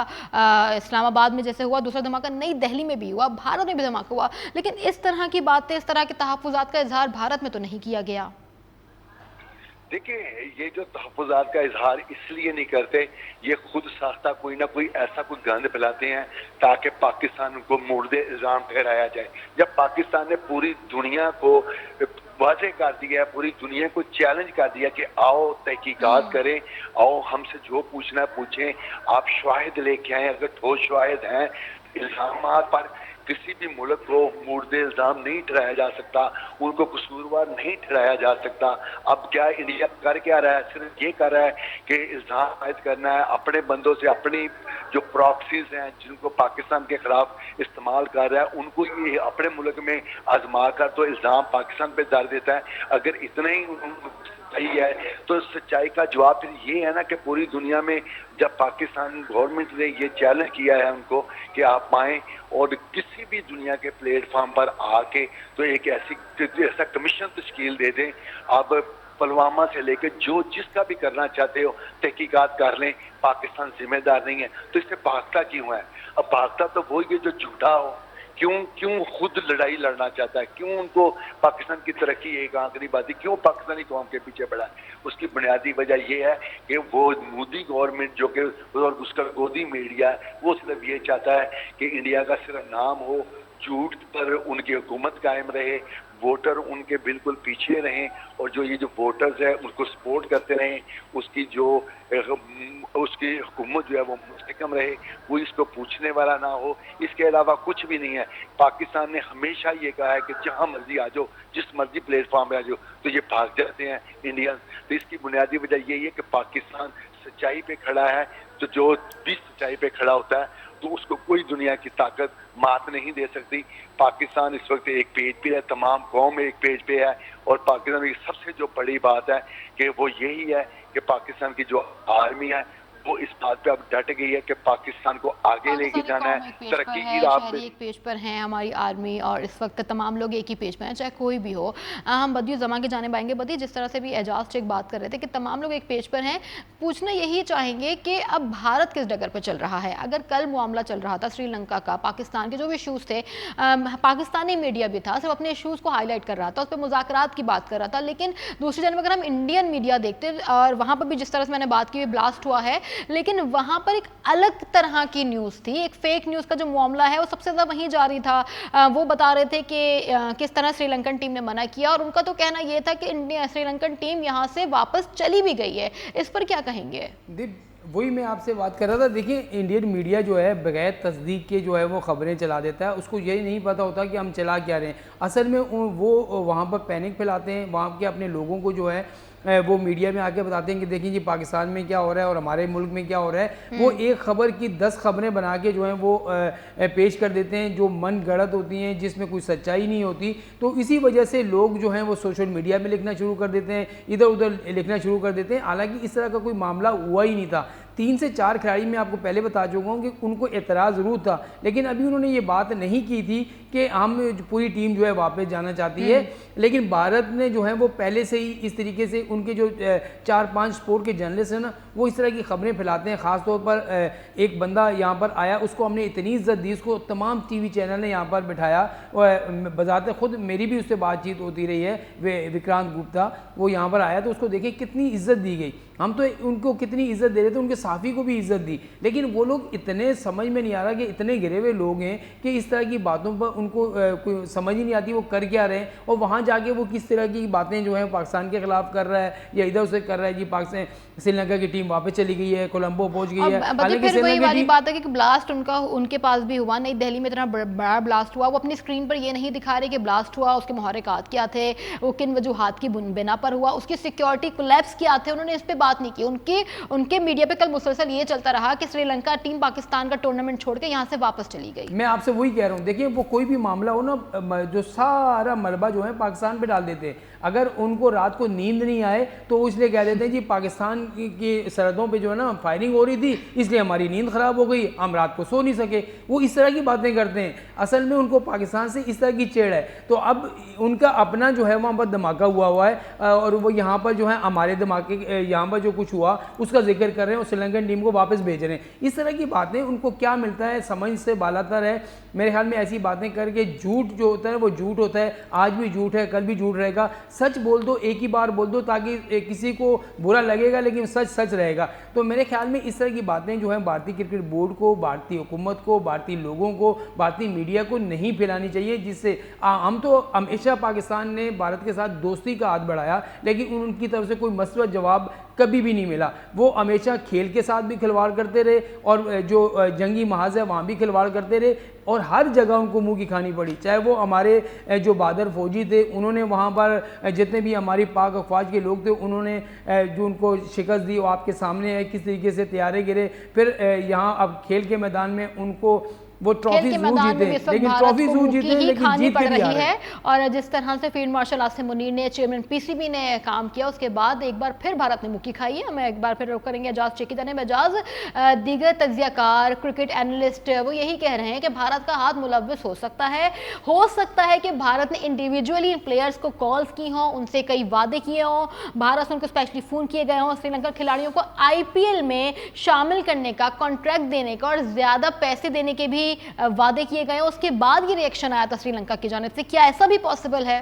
इस्लामाबाद में जैसे हुआ, दूसरा धमाका नई दिल्ली में भी हुआ, भारत में भी धमाका हुआ, लेकिन इस तरह की बातें, इस तरह के तहफ्फुज़ात का इजहार भारत में तो नहीं किया गया। देखिए, ये जो तहफ़्फ़ुज़ात का इजहार इसलिए नहीं करते, ये खुद साख्ता कोई ना कोई ऐसा कोई गंद फैलाते हैं ताकि पाकिस्तान को मुर्दे इल्ज़ाम ठहराया जाए। जब पाकिस्तान ने पूरी दुनिया को वाज़ेह कर दिया, पूरी दुनिया को चैलेंज कर दिया कि आओ तहकीकात करें, आओ हमसे जो पूछना है पूछें, आप शवाहिद लेके आए, अगर ठोस शवाहिद हैं इल्ज़ामात पर किसी भी मुल्क को मुर्दे इल्ज़ाम नहीं ठहराया जा सकता, उनको कसूरवार नहीं ठहराया जा सकता। अब क्या इंडिया कर क्या रहा है? सिर्फ ये कर रहा है कि इल्ज़ाम आयद करना है अपने बंदों से, अपनी जो प्रॉक्सीज हैं जिनको पाकिस्तान के खिलाफ इस्तेमाल कर रहा है उनको ये अपने मुल्क में आजमा कर तो इल्ज़ाम पाकिस्तान पे डाल देता है। अगर इतना ही सही है तो सच्चाई का जवाब फिर ये है ना कि पूरी दुनिया में जब पाकिस्तान गवर्नमेंट ने ये चैलेंज किया है उनको कि आप आएँ और किसी भी दुनिया के प्लेटफॉर्म पर आके तो एक ऐसा कमीशन तश्कील दे दें, अब पुलवामा से लेकर जो जिसका भी करना चाहते हो तहकीकात कर लें, पाकिस्तान जिम्मेदार नहीं है। तो इससे भागता क्यों है? अब भागता तो वो ये जो झूठा हो, क्यों खुद लड़ाई लड़ना चाहता है, क्यों उनको पाकिस्तान की तरक्की एक आखिरी बात, क्यों पाकिस्तानी कौम के पीछे बढ़ा है? उसकी बुनियादी वजह यह है कि वो मोदी गवर्नमेंट जो कि और उसका गोदी मीडिया है वो सिर्फ ये चाहता है कि इंडिया का सिर्फ नाम हो, झूठ पर उनकी हुकूमत कायम रहे, वोटर उनके बिल्कुल पीछे रहें और जो ये जो वोटर्स है उनको सपोर्ट करते रहें, उसकी हुकूमत जो है वो मुस्तकम रहे, वो इसको पूछने वाला ना हो। इसके अलावा कुछ भी नहीं है। पाकिस्तान ने हमेशा ये कहा है कि जहाँ मर्जी आ जाओ, जिस मर्जी प्लेटफॉर्म पे आ जाओ, तो ये भाग जाते हैं इंडियन। तो इसकी बुनियादी वजह यही है कि पाकिस्तान सच्चाई पे खड़ा है, तो जो भी सच्चाई पे खड़ा होता है तो उसको कोई दुनिया की ताकत मात नहीं दे सकती। पाकिस्तान इस वक्त एक पेज पे है, तमाम कौम एक पेज पे है और पाकिस्तान की सबसे जो बड़ी बात है कि वो यही है कि पाकिस्तान की जो आर्मी है वो इस बात पे अब डट गई है कि पाकिस्तान को आगे लेके जाना है, तरक्की की राह पे। एक पेज पर हैं हमारी आर्मी, और इस वक्त तमाम लोग एक ही पेज पर हैं, चाहे कोई भी हो। हम बदियू जमा की जाने पाएंगे। बदी, जिस तरह से भी एजाज चेक बात कर रहे थे कि तमाम लोग एक पेज पर हैं, पूछना यही चाहेंगे कि अब भारत किस डगर पर चल रहा है। अगर कल मामला चल रहा था श्रीलंका का, पाकिस्तान के जो भी इशूज़ थे, पाकिस्तानी मीडिया भी था, सिर्फ अपने इशूज़ को हाईलाइट कर रहा था, उस पर मुज़ाकरात की बात कर रहा था, लेकिन दूसरी जानब अगर हम इंडियन मीडिया देखते और वहाँ पर भी जिस तरह से मैंने बात की ब्लास्ट हुआ है, लेकिन वहाँ पर एक अलग तरह की न्यूज़ थी। एक फेक न्यूज़ का जो मामला है वो सबसे ज़्यादा वहीं जारी था। वो बता रहे थे कि किस तरह श्रीलंकन टीम ने मना किया, और उनका तो कहना ये था कि श्रीलंकन टीम यहाँ से वापस चली भी गई है। इस पर क्या कहेंगे? वही मैं आपसे बात कर रहा था। देखिए, इंडियन मीडिया जो है बगैर तस्दीक के जो है वो खबरें चला देता है। उसको यही नहीं पता होता कि हम चला क्या रहे हैं। असल में वो वहाँ पर पैनिक फैलाते हैं, वहाँ के अपने लोगों को जो है वो मीडिया में आके बताते हैं कि देखिए जी पाकिस्तान में क्या हो रहा है और हमारे मुल्क में क्या हो रहा है। वो एक खबर की 10 खबरें बना के जो है वो पेश कर देते हैं, जो मन गढ़ंत होती हैं, जिसमें कोई सच्चाई नहीं होती। तो इसी वजह से लोग जो हैं वो सोशल मीडिया में लिखना शुरू कर देते हैं, इधर उधर लिखना शुरू कर देते हैं। हालांकि इस तरह का कोई मामला हुआ ही नहीं था। 3 से 4 खिलाड़ी मैं आपको पहले बता चुका हूँ कि उनको एतराज़ ज़रूर था, लेकिन अभी उन्होंने ये बात नहीं की थी कि हम पूरी टीम जो है वापस जाना चाहती है। लेकिन भारत ने जो है वो पहले से ही इस तरीके से, उनके जो 4-5 स्पोर्ट के जर्नलिस्ट हैं ना, वो इस तरह की खबरें फैलाते हैं। ख़ास तौर पर एक बंदा यहाँ पर आया, उसको हमने इतनी इज्जत दी, उसको तमाम टीवी चैनल ने यहाँ पर बिठाया। बजाते खुद मेरी भी उससे बातचीत होती रही है, विक्रांत गुप्ता, वो यहाँ पर आया तो उसको देखें कितनी इज्जत दी गई। हम तो उनको कितनी इज्जत दे रहे थे, उनके साफ़ी को भी इज्जत दी, लेकिन वो लोग इतने समझ में नहीं आ रहा कि इतने गिरे हुए लोग हैं कि इस तरह की बातों पर उनको कोई समझ ही नहीं आती वो कर क्या रहे हैं। और वहाँ जाके वो किस तरह की बातें जो हैं पाकिस्तान के खिलाफ कर रहा है या इधर उसे कर रहा है। जी पाकिस्तान श्रीलंका की टीम वापस चली गई है, कोलंबो पहुंच गई है। फिर वही वाली बात है कि ब्लास्ट उनके पास भी हुआ। नई दिल्ली में इतना बड़ा ब्लास्ट हुआ, वो अपनी स्क्रीन पर ये नहीं दिखा रहे कि ब्लास्ट हुआ, उसके मुहर्रिकात क्या थे, वो किन वजूहात की बिना पर हुआ, उसकी सिक्योरिटी कोलैप्स क्या थे, उन्होंने इस पर बात नहीं की। उनके मीडिया पे कल मुसलसल ये चलता रहा कि श्रीलंका टीम पाकिस्तान का टूर्नामेंट छोड़ के यहाँ से वापस चली गई। मैं आपसे वही कह रहा हूँ, देखिए वो कोई भी मामला हो ना, जो सारा मलबा जो है पाकिस्तान पे डाल देते हैं। अगर उनको रात को नींद नहीं आए तो इसलिए कह देते हैं जी पाकिस्तान की सरहदों पे जो है ना फायरिंग हो रही थी, इसलिए हमारी नींद ख़राब हो गई, हम रात को सो नहीं सके। वो इस तरह की बातें करते हैं। असल में उनको पाकिस्तान से इस तरह की चेड़ है। तो अब उनका अपना जो है वहाँ पर धमाका हुआ है और वो यहाँ पर जो है हमारे धमाके, यहाँ पर जो कुछ हुआ उसका जिक्र कर रहे हैं और श्रीलंकन टीम को वापस भेज रहे हैं। इस तरह की बातें उनको क्या मिलता है, समझ से बालातर है। मेरे ख्याल में ऐसी बातें करके झूठ जो होता है वो झूठ होता है, आज भी झूठ है, कल भी झूठ रहेगा। सच बोल दो, एक ही बार बोल दो ताकि किसी को बुरा लगेगा, लेकिन सच सच रहेगा। तो मेरे ख्याल में इस तरह की बातें जो हैं भारतीय क्रिकेट बोर्ड को, भारतीय हुकूमत को, भारतीय लोगों को, भारतीय मीडिया को नहीं फैलानी चाहिए, जिससे हम तो हमेशा पाकिस्तान ने भारत के साथ दोस्ती का हाथ बढ़ाया, लेकिन उनकी तरफ से कोई मसबत जवाब कभी भी नहीं मिला। वो हमेशा खेल के साथ भी खिलवाड़ करते रहे और जो जंगी महाज है वहाँ भी खिलवाड़ करते रहे और हर जगह उनको मुंह की खानी पड़ी। चाहे वो हमारे जो बहादुर फौजी थे, उन्होंने वहाँ पर जितने भी हमारी पाक अफवाज के लोग थे, उन्होंने जो उनको शिकस्त दी वो आपके सामने है, किस तरीके से तैयारे गिरे। फिर यहाँ अब खेल के मैदान में उनको वो ट्रॉफी जरूर जीते, लेकिन ट्रॉफी जरूर जीते, लेकिन जीत के रही है। और जिस तरह से फील्ड मार्शल आसिम मुनीर ने, चेयरमैन पीसीबी ने काम किया, उसके बाद एक बार फिर भारत ने मुक्की खाई है। हमें एक बार फिर रुक करेंगे एजाज चेकी जाने में। एजाज, दीगर तज्जियाकार, क्रिकेट एनालिस्ट वो यही कह रहे हैं कि भारत का हाथ मुलव्वस हो सकता है कि भारत ने इंडिविजुअली प्लेयर्स को कॉल्स की हों, उनसे कई वादे किए हों, भारत से उनको स्पेशली फ़ोन किए गए हों, श्रीलंका खिलाड़ियों को IPL में शामिल करने का, कॉन्ट्रैक्ट देने का और ज़्यादा पैसे देने के भी वादे किए गए, उसके बाद ये रिएक्शन आया था श्रीलंका की जानिब से। क्या ऐसा भी पॉसिबल है?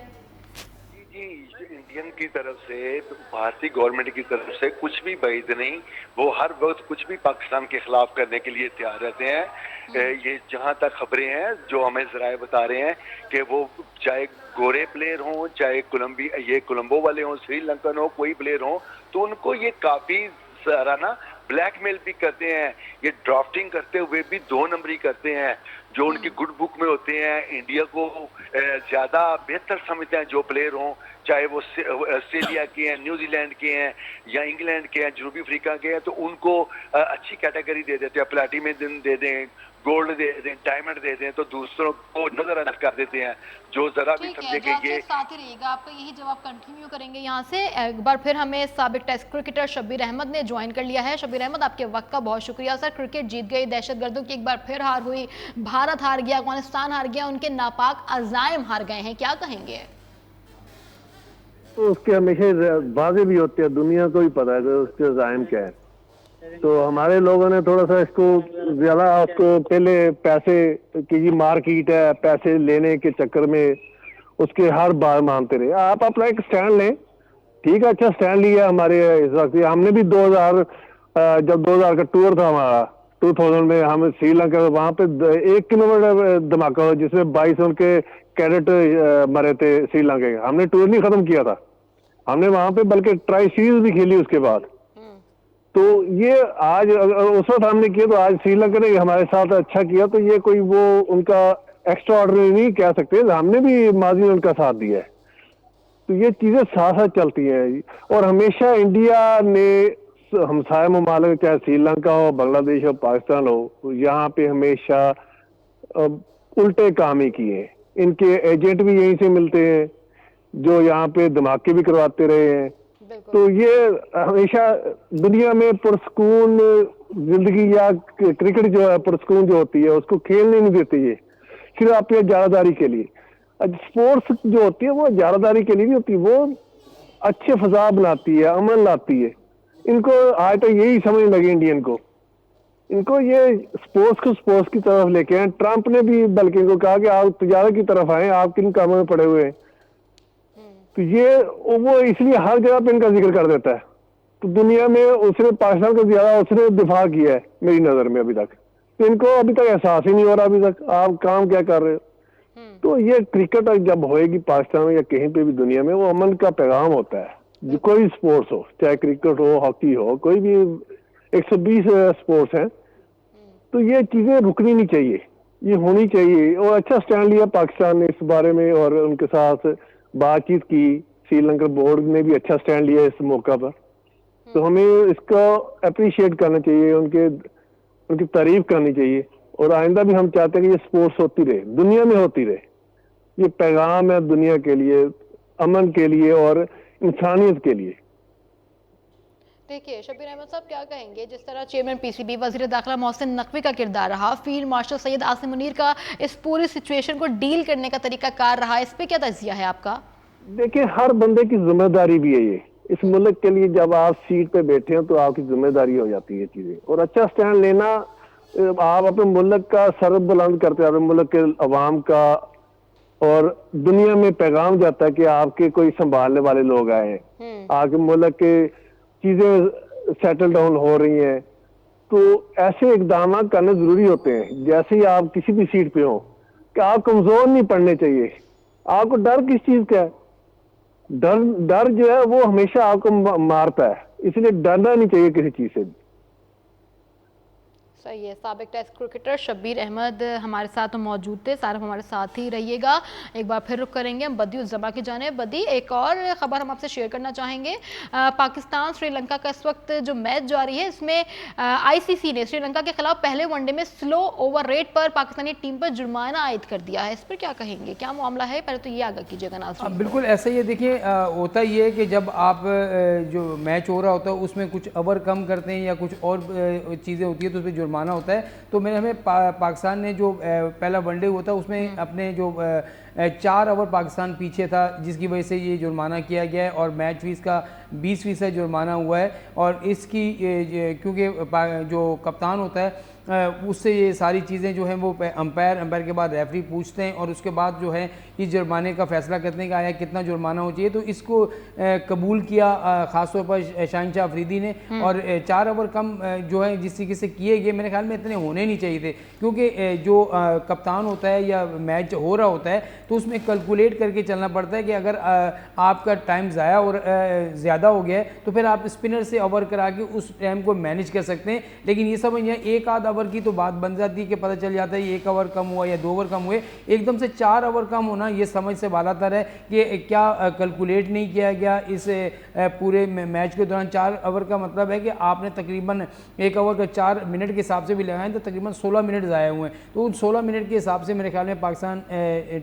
जी, इंडियन की तरफ से, भारतीय गवर्नमेंट की तरफ से कुछ भी बैद नहीं। वो हर वक्त कुछ भी पाकिस्तान के खिलाफ करने के लिए तैयार रहते हैं। ये जहां तक खबरें हैं जो हमें जराए बता रहे हैं कि वो चाहे गोरे प्लेयर हों, चाहे कोलंबो वाले हों, श्रीलंकन हो, कोई प्लेयर हो, तो उनको ये काफी सारा ना ब्लैकमेल भी करते हैं। ये ड्राफ्टिंग करते हुए भी 2 नंबरी करते हैं, जो उनकी गुड बुक में होते हैं। इंडिया को ज्यादा बेहतर समझते हैं जो प्लेयर हों, चाहे वो ऑस्ट्रेलिया के हैं, न्यूजीलैंड के हैं या इंग्लैंड के हैं, जनूबी अफ्रीका के हैं, तो उनको अच्छी कैटेगरी दे देते हैं, प्लेटिनम दे दें, गोल्ड दे दें, डायमंड दे दें, तो दूसरों को नजरअंदाज कर देते हैं जो जरा भी ठीक समझे है, कि जो आपसे ये साथ ही रहिएगा, आपका यही जवाब कंटिन्यू करेंगे यहाँ से। एक बार फिर हमें साबिक टेस्ट क्रिकेटर शब्बीर अहमद ने ज्वाइन कर लिया है। शब्बीर अहमद, आपके वक्त का बहुत शुक्रिया सर। क्रिकेट जीत गई, दहशतगर्दों की एक बार फिर हार हुई, भारत हार गया, अफगानिस्तान हार गया, उनके नापाक अजायम हार गए हैं, क्या कहेंगे? तो उसके हमेशा बातें भी होती है, दुनिया को भी पता है कि उसके अज़ाइम क्या है। तो हमारे लोगों ने थोड़ा सा इसको ज्यादा, उसको पहले पैसे की जी मार्केट है, पैसे लेने के चक्कर में उसके हर बार मानते रहे। आप अपना एक स्टैंड लें, ठीक है, अच्छा स्टैंड लिया हमारे इस वक्त। हमने भी 2000 जब 2000 का टूर था हमारा, 2000 में हम श्रीलंका, वहां पे 1 किलोमीटर धमाका हुआ जिसमें 22 उनके कैडेट मरे थे श्रीलंका के। हमने टूर नहीं खत्म किया था, हमने वहां पे बल्कि ट्राई सीरीज भी खेली उसके बाद। तो ये आज उस वक्त हमने किया, तो आज श्रीलंका ने हमारे साथ अच्छा किया, तो ये कोई वो उनका एक्स्ट्रा ऑर्डिनरी नहीं कह सकते, हमने भी माजी में उनका साथ दिया है। तो ये चीजें साथ साथ चलती हैं, और हमेशा इंडिया ने हमसाया ममालिक, चाहे श्रीलंका हो, बांग्लादेश हो, पाकिस्तान हो, यहाँ पे हमेशा उल्टे काम ही किए। इनके एजेंट भी यहीं से मिलते हैं जो यहाँ पे धमाके भी करवाते रहे हैं। तो ये हमेशा दुनिया में पुरस्कून जिंदगी या क्रिकेट जो है पुरस्कून जो होती है उसको खेलने नहीं देते, ये सिर्फ अपनी जारादारी के लिए। स्पोर्ट्स जो होती है वो जारादारी के लिए नहीं होती, वो अच्छे फजा बनाती है, अमन लाती है। इनको आज तो यही समझ लगे इंडियन को, इनको ये स्पोर्ट्स को स्पोर्ट्स की तरफ लेके आए। ट्रंप ने भी बल्कि इनको कहा कि आप तजारत की तरफ आए, आप किन कामों में पड़े हुए हैं। तो ये वो इसलिए हर जगह पे इनका जिक्र कर देता है। तो दुनिया में उसने पाकिस्तान को ज्यादा उसने दिफा किया है मेरी नजर में अभी तक। तो इनको अभी तक एहसास ही नहीं हो रहा अभी तक आप काम क्या कर रहे हो। तो ये क्रिकेट जब होएगी पाकिस्तान में या कहीं पे भी दुनिया में, वो अमन का पैगाम होता है। जो कोई स्पोर्ट्स हो, चाहे क्रिकेट हो, हॉकी हो, कोई भी 120 स्पोर्ट्स हैं, तो ये चीजें रुकनी नहीं चाहिए, ये होनी चाहिए। और अच्छा स्टैंड लिया पाकिस्तान ने इस बारे में, और उनके साथ बातचीत की। श्रीलंका बोर्ड ने भी अच्छा स्टैंड लिया इस मौका पर। तो हमें इसको अप्रिशिएट करना चाहिए, उनकी तारीफ करनी चाहिए। और आइंदा भी हम चाहते हैं कि ये स्पोर्ट्स होती रहे, दुनिया में होती रहे। ये पैगाम है दुनिया के लिए, अमन के लिए और इंसानियत के लिए। देखिए शब्बीर अहमद साहब, क्या कहेंगे जिस तरह चेयरमैन पीसीबी वजीर दाखिला मोहसिन नकवी का किरदार रहा, फील्ड मार्शल सैयद आसिम मुनीर का इस पूरी सिचुएशन को डील करने का तरीका कार रहा, इस पे क्या तजिया है आपका? देखिए हर बंदे की जिम्मेदारी भी है ये, इस मुल्क के लिए जब आप सीट पे बैठे हो तो आपकी जिम्मेदारी हो जाती है चीजें। और अच्छा स्टैंड लेना, आप अपने मुल्क का सर बुलंद करते हैं, अपने मुल्क के अवाम का, और दुनिया में पैगाम जाता है कि आपके कोई संभालने वाले लोग आए हैं, आपके मुल्क के चीजें सेटल डाउन हो रही हैं। तो ऐसे इकदाम करने जरूरी होते हैं। जैसे ही आप किसी भी सीट पे हो कि आप कमजोर नहीं पड़ने चाहिए। आपको डर किस चीज का है? डर जो है वो हमेशा आपको मारता है, इसलिए डरना नहीं चाहिए किसी चीज से। सही है। साबिक टेस्ट क्रिकेटर शब्बीर अहमद हमारे साथ मौजूद थे। सारा हमारे साथ ही रहिएगा। एक बार फिर रुख करेंगे हम बदी उस जमा की जाने। बदी, एक और खबर हम आपसे शेयर करना चाहेंगे। पाकिस्तान श्रीलंका का इस वक्त जो मैच जारी है, इसमें आईसीसी ने श्रीलंका के खिलाफ पहले वनडे में स्लो ओवर रेट पर पाकिस्तानी टीम पर जुर्माना आयद कर दिया है। इस पर क्या कहेंगे, क्या मामला है? पहले तो ये आगाह कीजिएगा नाज़रीन। बिल्कुल ऐसा ही है। देखिए होता ये है कि जब आप जो मैच हो रहा होता है उसमें कुछ ओवर कम करते हैं या कुछ और चीज़ें होती है तो उस पर जुर्माना होता है। तो हमें पाकिस्तान ने जो पहला वनडे हुआ था उसमें अपने जो 4 ओवर पाकिस्तान पीछे था, जिसकी वजह से ये जुर्माना किया गया है और मैच फीस का 20% जुर्माना हुआ है। और इसकी क्योंकि जो कप्तान होता है उससे ये सारी चीज़ें जो हैं वो अंपायर के बाद रेफरी पूछते हैं और उसके बाद जो है ये जुर्माने का फैसला करने का आया कितना जुर्माना हो चाहिए। तो इसको कबूल किया ख़ासतौर पर शहनशाह अफरीदी ने। और 4 ओवर कम जो है जिस तरीके से किए गए, मेरे ख्याल में इतने होने नहीं चाहिए थे, क्योंकि जो कप्तान होता है या मैच हो रहा होता है तो उसमें कैलकुलेट करके चलना पड़ता है कि अगर आपका टाइम ज़ाया और ज़्यादा हो गया है तो फिर आप स्पिनर से ओवर करा के उस टाइम को मैनेज कर सकते हैं। लेकिन ये समझिए एक आध ओवर की तो बात बन जाती है कि पता चल जाता है 1 ओवर कम हुआ या 2 ओवर कम हुए, एकदम से 4 ओवर कम होना ये समझ से बालातर है कि क्या कैलकुलेट नहीं किया गया इस पूरे मैच के दौरान। 4 ओवर का मतलब है कि आपने तकरीबन 1 ओवर का 4 मिनट के हिसाब से भी लगाएं तो तकरीबन 16 मिनट ज़ाया हुए हैं। तो उन 16 मिनट के हिसाब से मेरे ख्याल में पाकिस्तान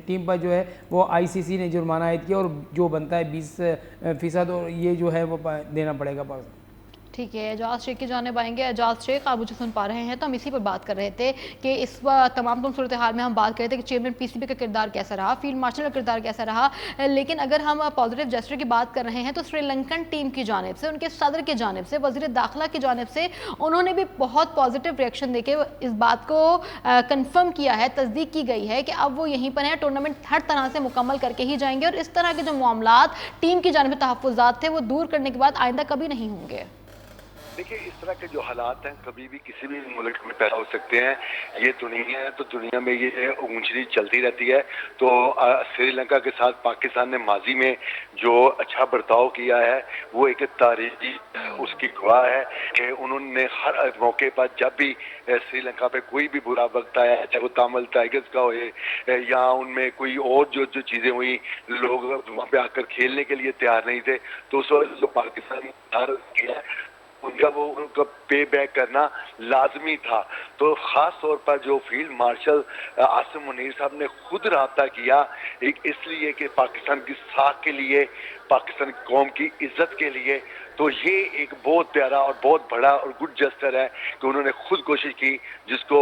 टीम पर जो है वो ICC ने जुर्माना आयद किया और जो बनता है 20% और ये जो है वो देना पड़ेगा पाकिस्तान। ठीक है, एजाज शेख की जानिब आएंगे। एजाज शेख, आप मुझे सुन पा रहे हैं? तो हम इसी पर बात कर रहे थे कि इस तमाम सूरत हाल में हम बात कर रहे थे कि चेयरमैन PCB का किरदार कैसा रहा, फील्ड मार्शल का किरदार कैसा रहा, लेकिन अगर हम पॉजिटिव जेस्चर की बात कर रहे हैं तो श्रीलंकन टीम की जानिब से, उनके सदर की जानिब से, वज़ीर दाखिला की जानिब से उन्होंने भी बहुत पॉजिटिव रिएक्शन देके इस बात को कन्फर्म किया है, तस्दीक की गई है कि अब वो यहीं पर हैं, टूर्नामेंट हर तरह से मुकम्मल करके ही जाएंगे और इस तरह के जो मामलात टीम की जानिब से तहफ़्फ़ुज़ात थे वो दूर करने के बाद आइंदा कभी नहीं होंगे। देखिए, इस तरह के जो हालात हैं कभी भी किसी भी मुल्क में पैदा हो सकते हैं। ये दुनिया है, तो दुनिया में ये ऊंच नीच चलती रहती है। तो श्रीलंका के साथ पाकिस्तान ने माजी में जो अच्छा बर्ताव किया है वो एक तारीखी उसकी गवाह है कि उन्होंने हर मौके पर जब भी श्रीलंका पे कोई भी बुरा वक्त आया, चाहे वो तामिल टाइगर्स का हो या उनमें कोई और जो चीज़ें हुई, लोग वहाँ पे आकर खेलने के लिए तैयार नहीं थे, तो उस वक्त जो पाकिस्तान ने किया उनका पे बैक करना लाजमी था। तो ख़ास तौर पर जो फील्ड मार्शल आसिम मुनीर साहब ने खुद रब्ता किया इसलिए कि पाकिस्तान की साख के लिए, पाकिस्तान की कौम की इज्जत के लिए, तो ये एक बहुत प्यारा और बहुत बड़ा और गुड जेस्चर है कि उन्होंने खुद कोशिश की, जिसको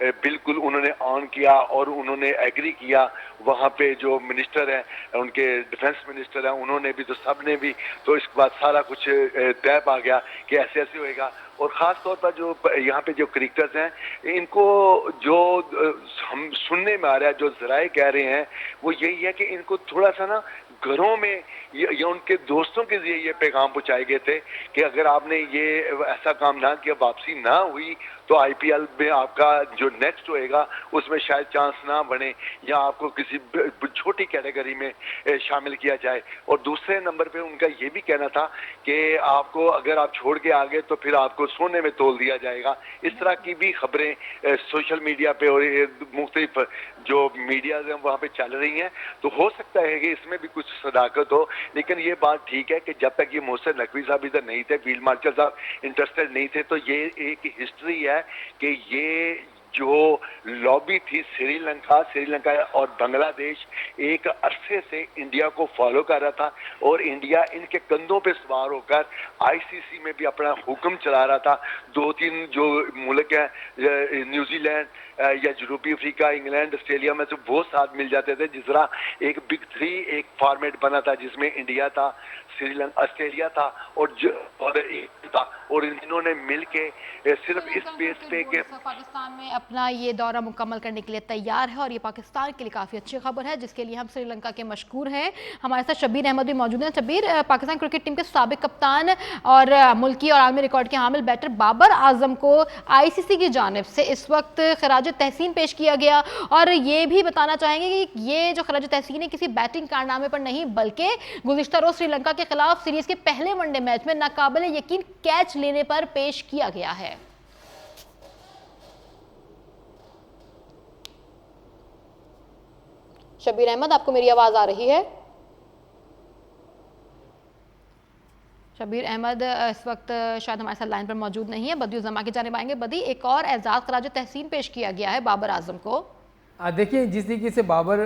बिल्कुल उन्होंने ऑन किया और उन्होंने एग्री किया। वहाँ पे जो मिनिस्टर हैं, उनके डिफेंस मिनिस्टर हैं, उन्होंने भी, तो सब ने भी, तो इसके बाद सारा कुछ तय पा गया कि ऐसे ऐसे होएगा। और ख़ास तौर पर जो यहाँ पे जो क्रिकेटर्स हैं, इनको जो हम सुनने में आ रहा है, जो ज़राए कह रहे हैं, वो यही है कि इनको थोड़ा सा ना घरों में या उनके दोस्तों के जरिए ये पैगाम पहुँचाए गए थे कि अगर आपने ये ऐसा काम ना किया, वापसी ना हुई, तो IPL में आपका जो नेक्स्ट होएगा उसमें शायद चांस ना बने या आपको किसी छोटी कैटेगरी में शामिल किया जाए। और दूसरे नंबर पे उनका ये भी कहना था कि आपको अगर आप छोड़ के आ गए तो फिर आपको सोने में तोल दिया जाएगा। इस तरह की भी खबरें सोशल मीडिया पे और मुख्तलिफ जो मीडिया हैं वहाँ पे चल रही हैं। तो हो सकता है कि इसमें भी कुछ सदाकत हो, लेकिन ये बात ठीक है कि जब तक ये मोहसिन नकवी साहब इधर नहीं थे, फील्ड मार्शल साहब इंटरेस्टेड नहीं थे, तो ये एक हिस्ट्री है कि ये जो लॉबी थी श्रीलंका और बांग्लादेश एक अरसे से इंडिया को फॉलो कर रहा था और इंडिया इनके कंधों पे सवार होकर ICC में भी अपना हुक्म चला रहा था। 2-3 जो मुल्क हैं, न्यूजीलैंड या जनूबी अफ्रीका, इंग्लैंड, ऑस्ट्रेलिया में से वो साथ मिल जाते थे। जिस तरह एक बिग 3 एक फॉर्मेट बना था जिसमें इंडिया था, श्रीलंका, ऑस्ट्रेलिया था और इन्होंने मिलके सिर्फ इस बेस पे के पाकिस्तान में अपना ये दौरा मुकम्मल करने के लिए तैयार है और ये पाकिस्तान के लिए काफ़ी अच्छी खबर है, जिसके लिए हम श्रीलंका के मशकूर हैं। हमारे साथ शब्बीर अहमद भी मौजूद हैं। शब्बीर, पाकिस्तान क्रिकेट टीम के साबिक कप्तान और मुल्की और आलमी रिकॉर्ड के हामिल बैटर बाबर आजम को ICC की जानिब से इस वक्त खराज तहसीन पेश किया गया और ये भी बताना चाहेंगे कि ये जो खराज तहसीन है किसी बैटिंग कारनामे पर नहीं, बल्कि गुज़िश्ता रोज़ श्रीलंका के खिलाफ सीरीज के पहले वनडे मैच में नाकाबिल यकीन कैच लेने पर पेश किया गया है। शब्बीर अहमद, आपको मेरी आवाज आ रही है? शब्बीर अहमद इस वक्त शायद हमारे साथ लाइन पर मौजूद नहीं है। बदी उज़्ज़मा की जानिब आएंगे। बदी, एक और एजाज़ खराज तहसीन पेश किया गया है बाबर आजम को। देखिए, जिस तरीके से बाबर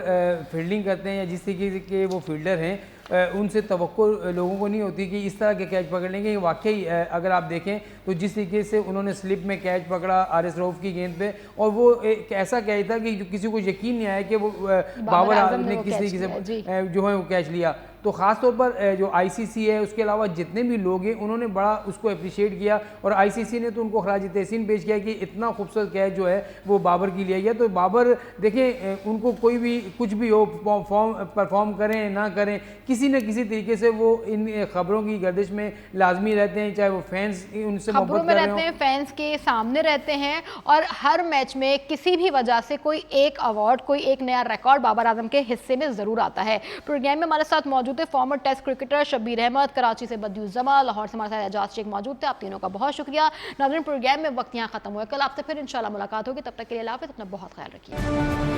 फील्डिंग करते हैं या जिस तरीके के वो फील्डर हैं, उनसे तवक्को लोगों को नहीं होती कि इस तरह के कैच पकड़ लेंगे। वाकई अगर आप देखें तो जिस तरीके से उन्होंने स्लिप में कैच पकड़ा RS रऊफ की गेंद पे, और वो एक ऐसा कैच था कि किसी को यकीन नहीं आया कि वो बाबर आजम ने किस तरीके से जो है वो कैच लिया। तो ख़ास तौर पर जो ICC है, उसके अलावा जितने भी लोग हैं, उन्होंने बड़ा उसको अप्रिशिएट किया और ICC ने तो उनको खराज तहसीन पेश किया कि इतना खूबसूरत कैच जो है वो बाबर की लिया गया। तो बाबर देखें, उनको कोई भी कुछ भी हो, परफॉर्म करें ना करें, किसी किसी न किसी तरीके से वो इन खबरों की गर्दिश में लाजमी रहते हैं, चाहे वो फैंस उनसे खबरों मोहब्बत में कर रहे रहते हों। हैं, फैंस के सामने रहते हैं और हर मैच में किसी भी वजह से कोई एक अवार्ड, कोई एक नया रिकॉर्ड बाबर आजम के हिस्से में जरूर आता है। प्रोग्राम में हमारे साथ मौजूद है former test cricketer Shabbir Ahmed, Karachi से बदियुस जमाल, लाहौर से हमारे साथ एजाज शेख मौजूद थे। आप तीनों का बहुत शुक्रिया। नाज़रीन, प्रोग्राम में वक्त यहाँ खत्म हुआ, कल आपसे फिर इंशाल्लाह मुलाकात होगी, तब तक के लिए अल्लाह हाफ़िज़, अपना बहुत ख्याल रखिए।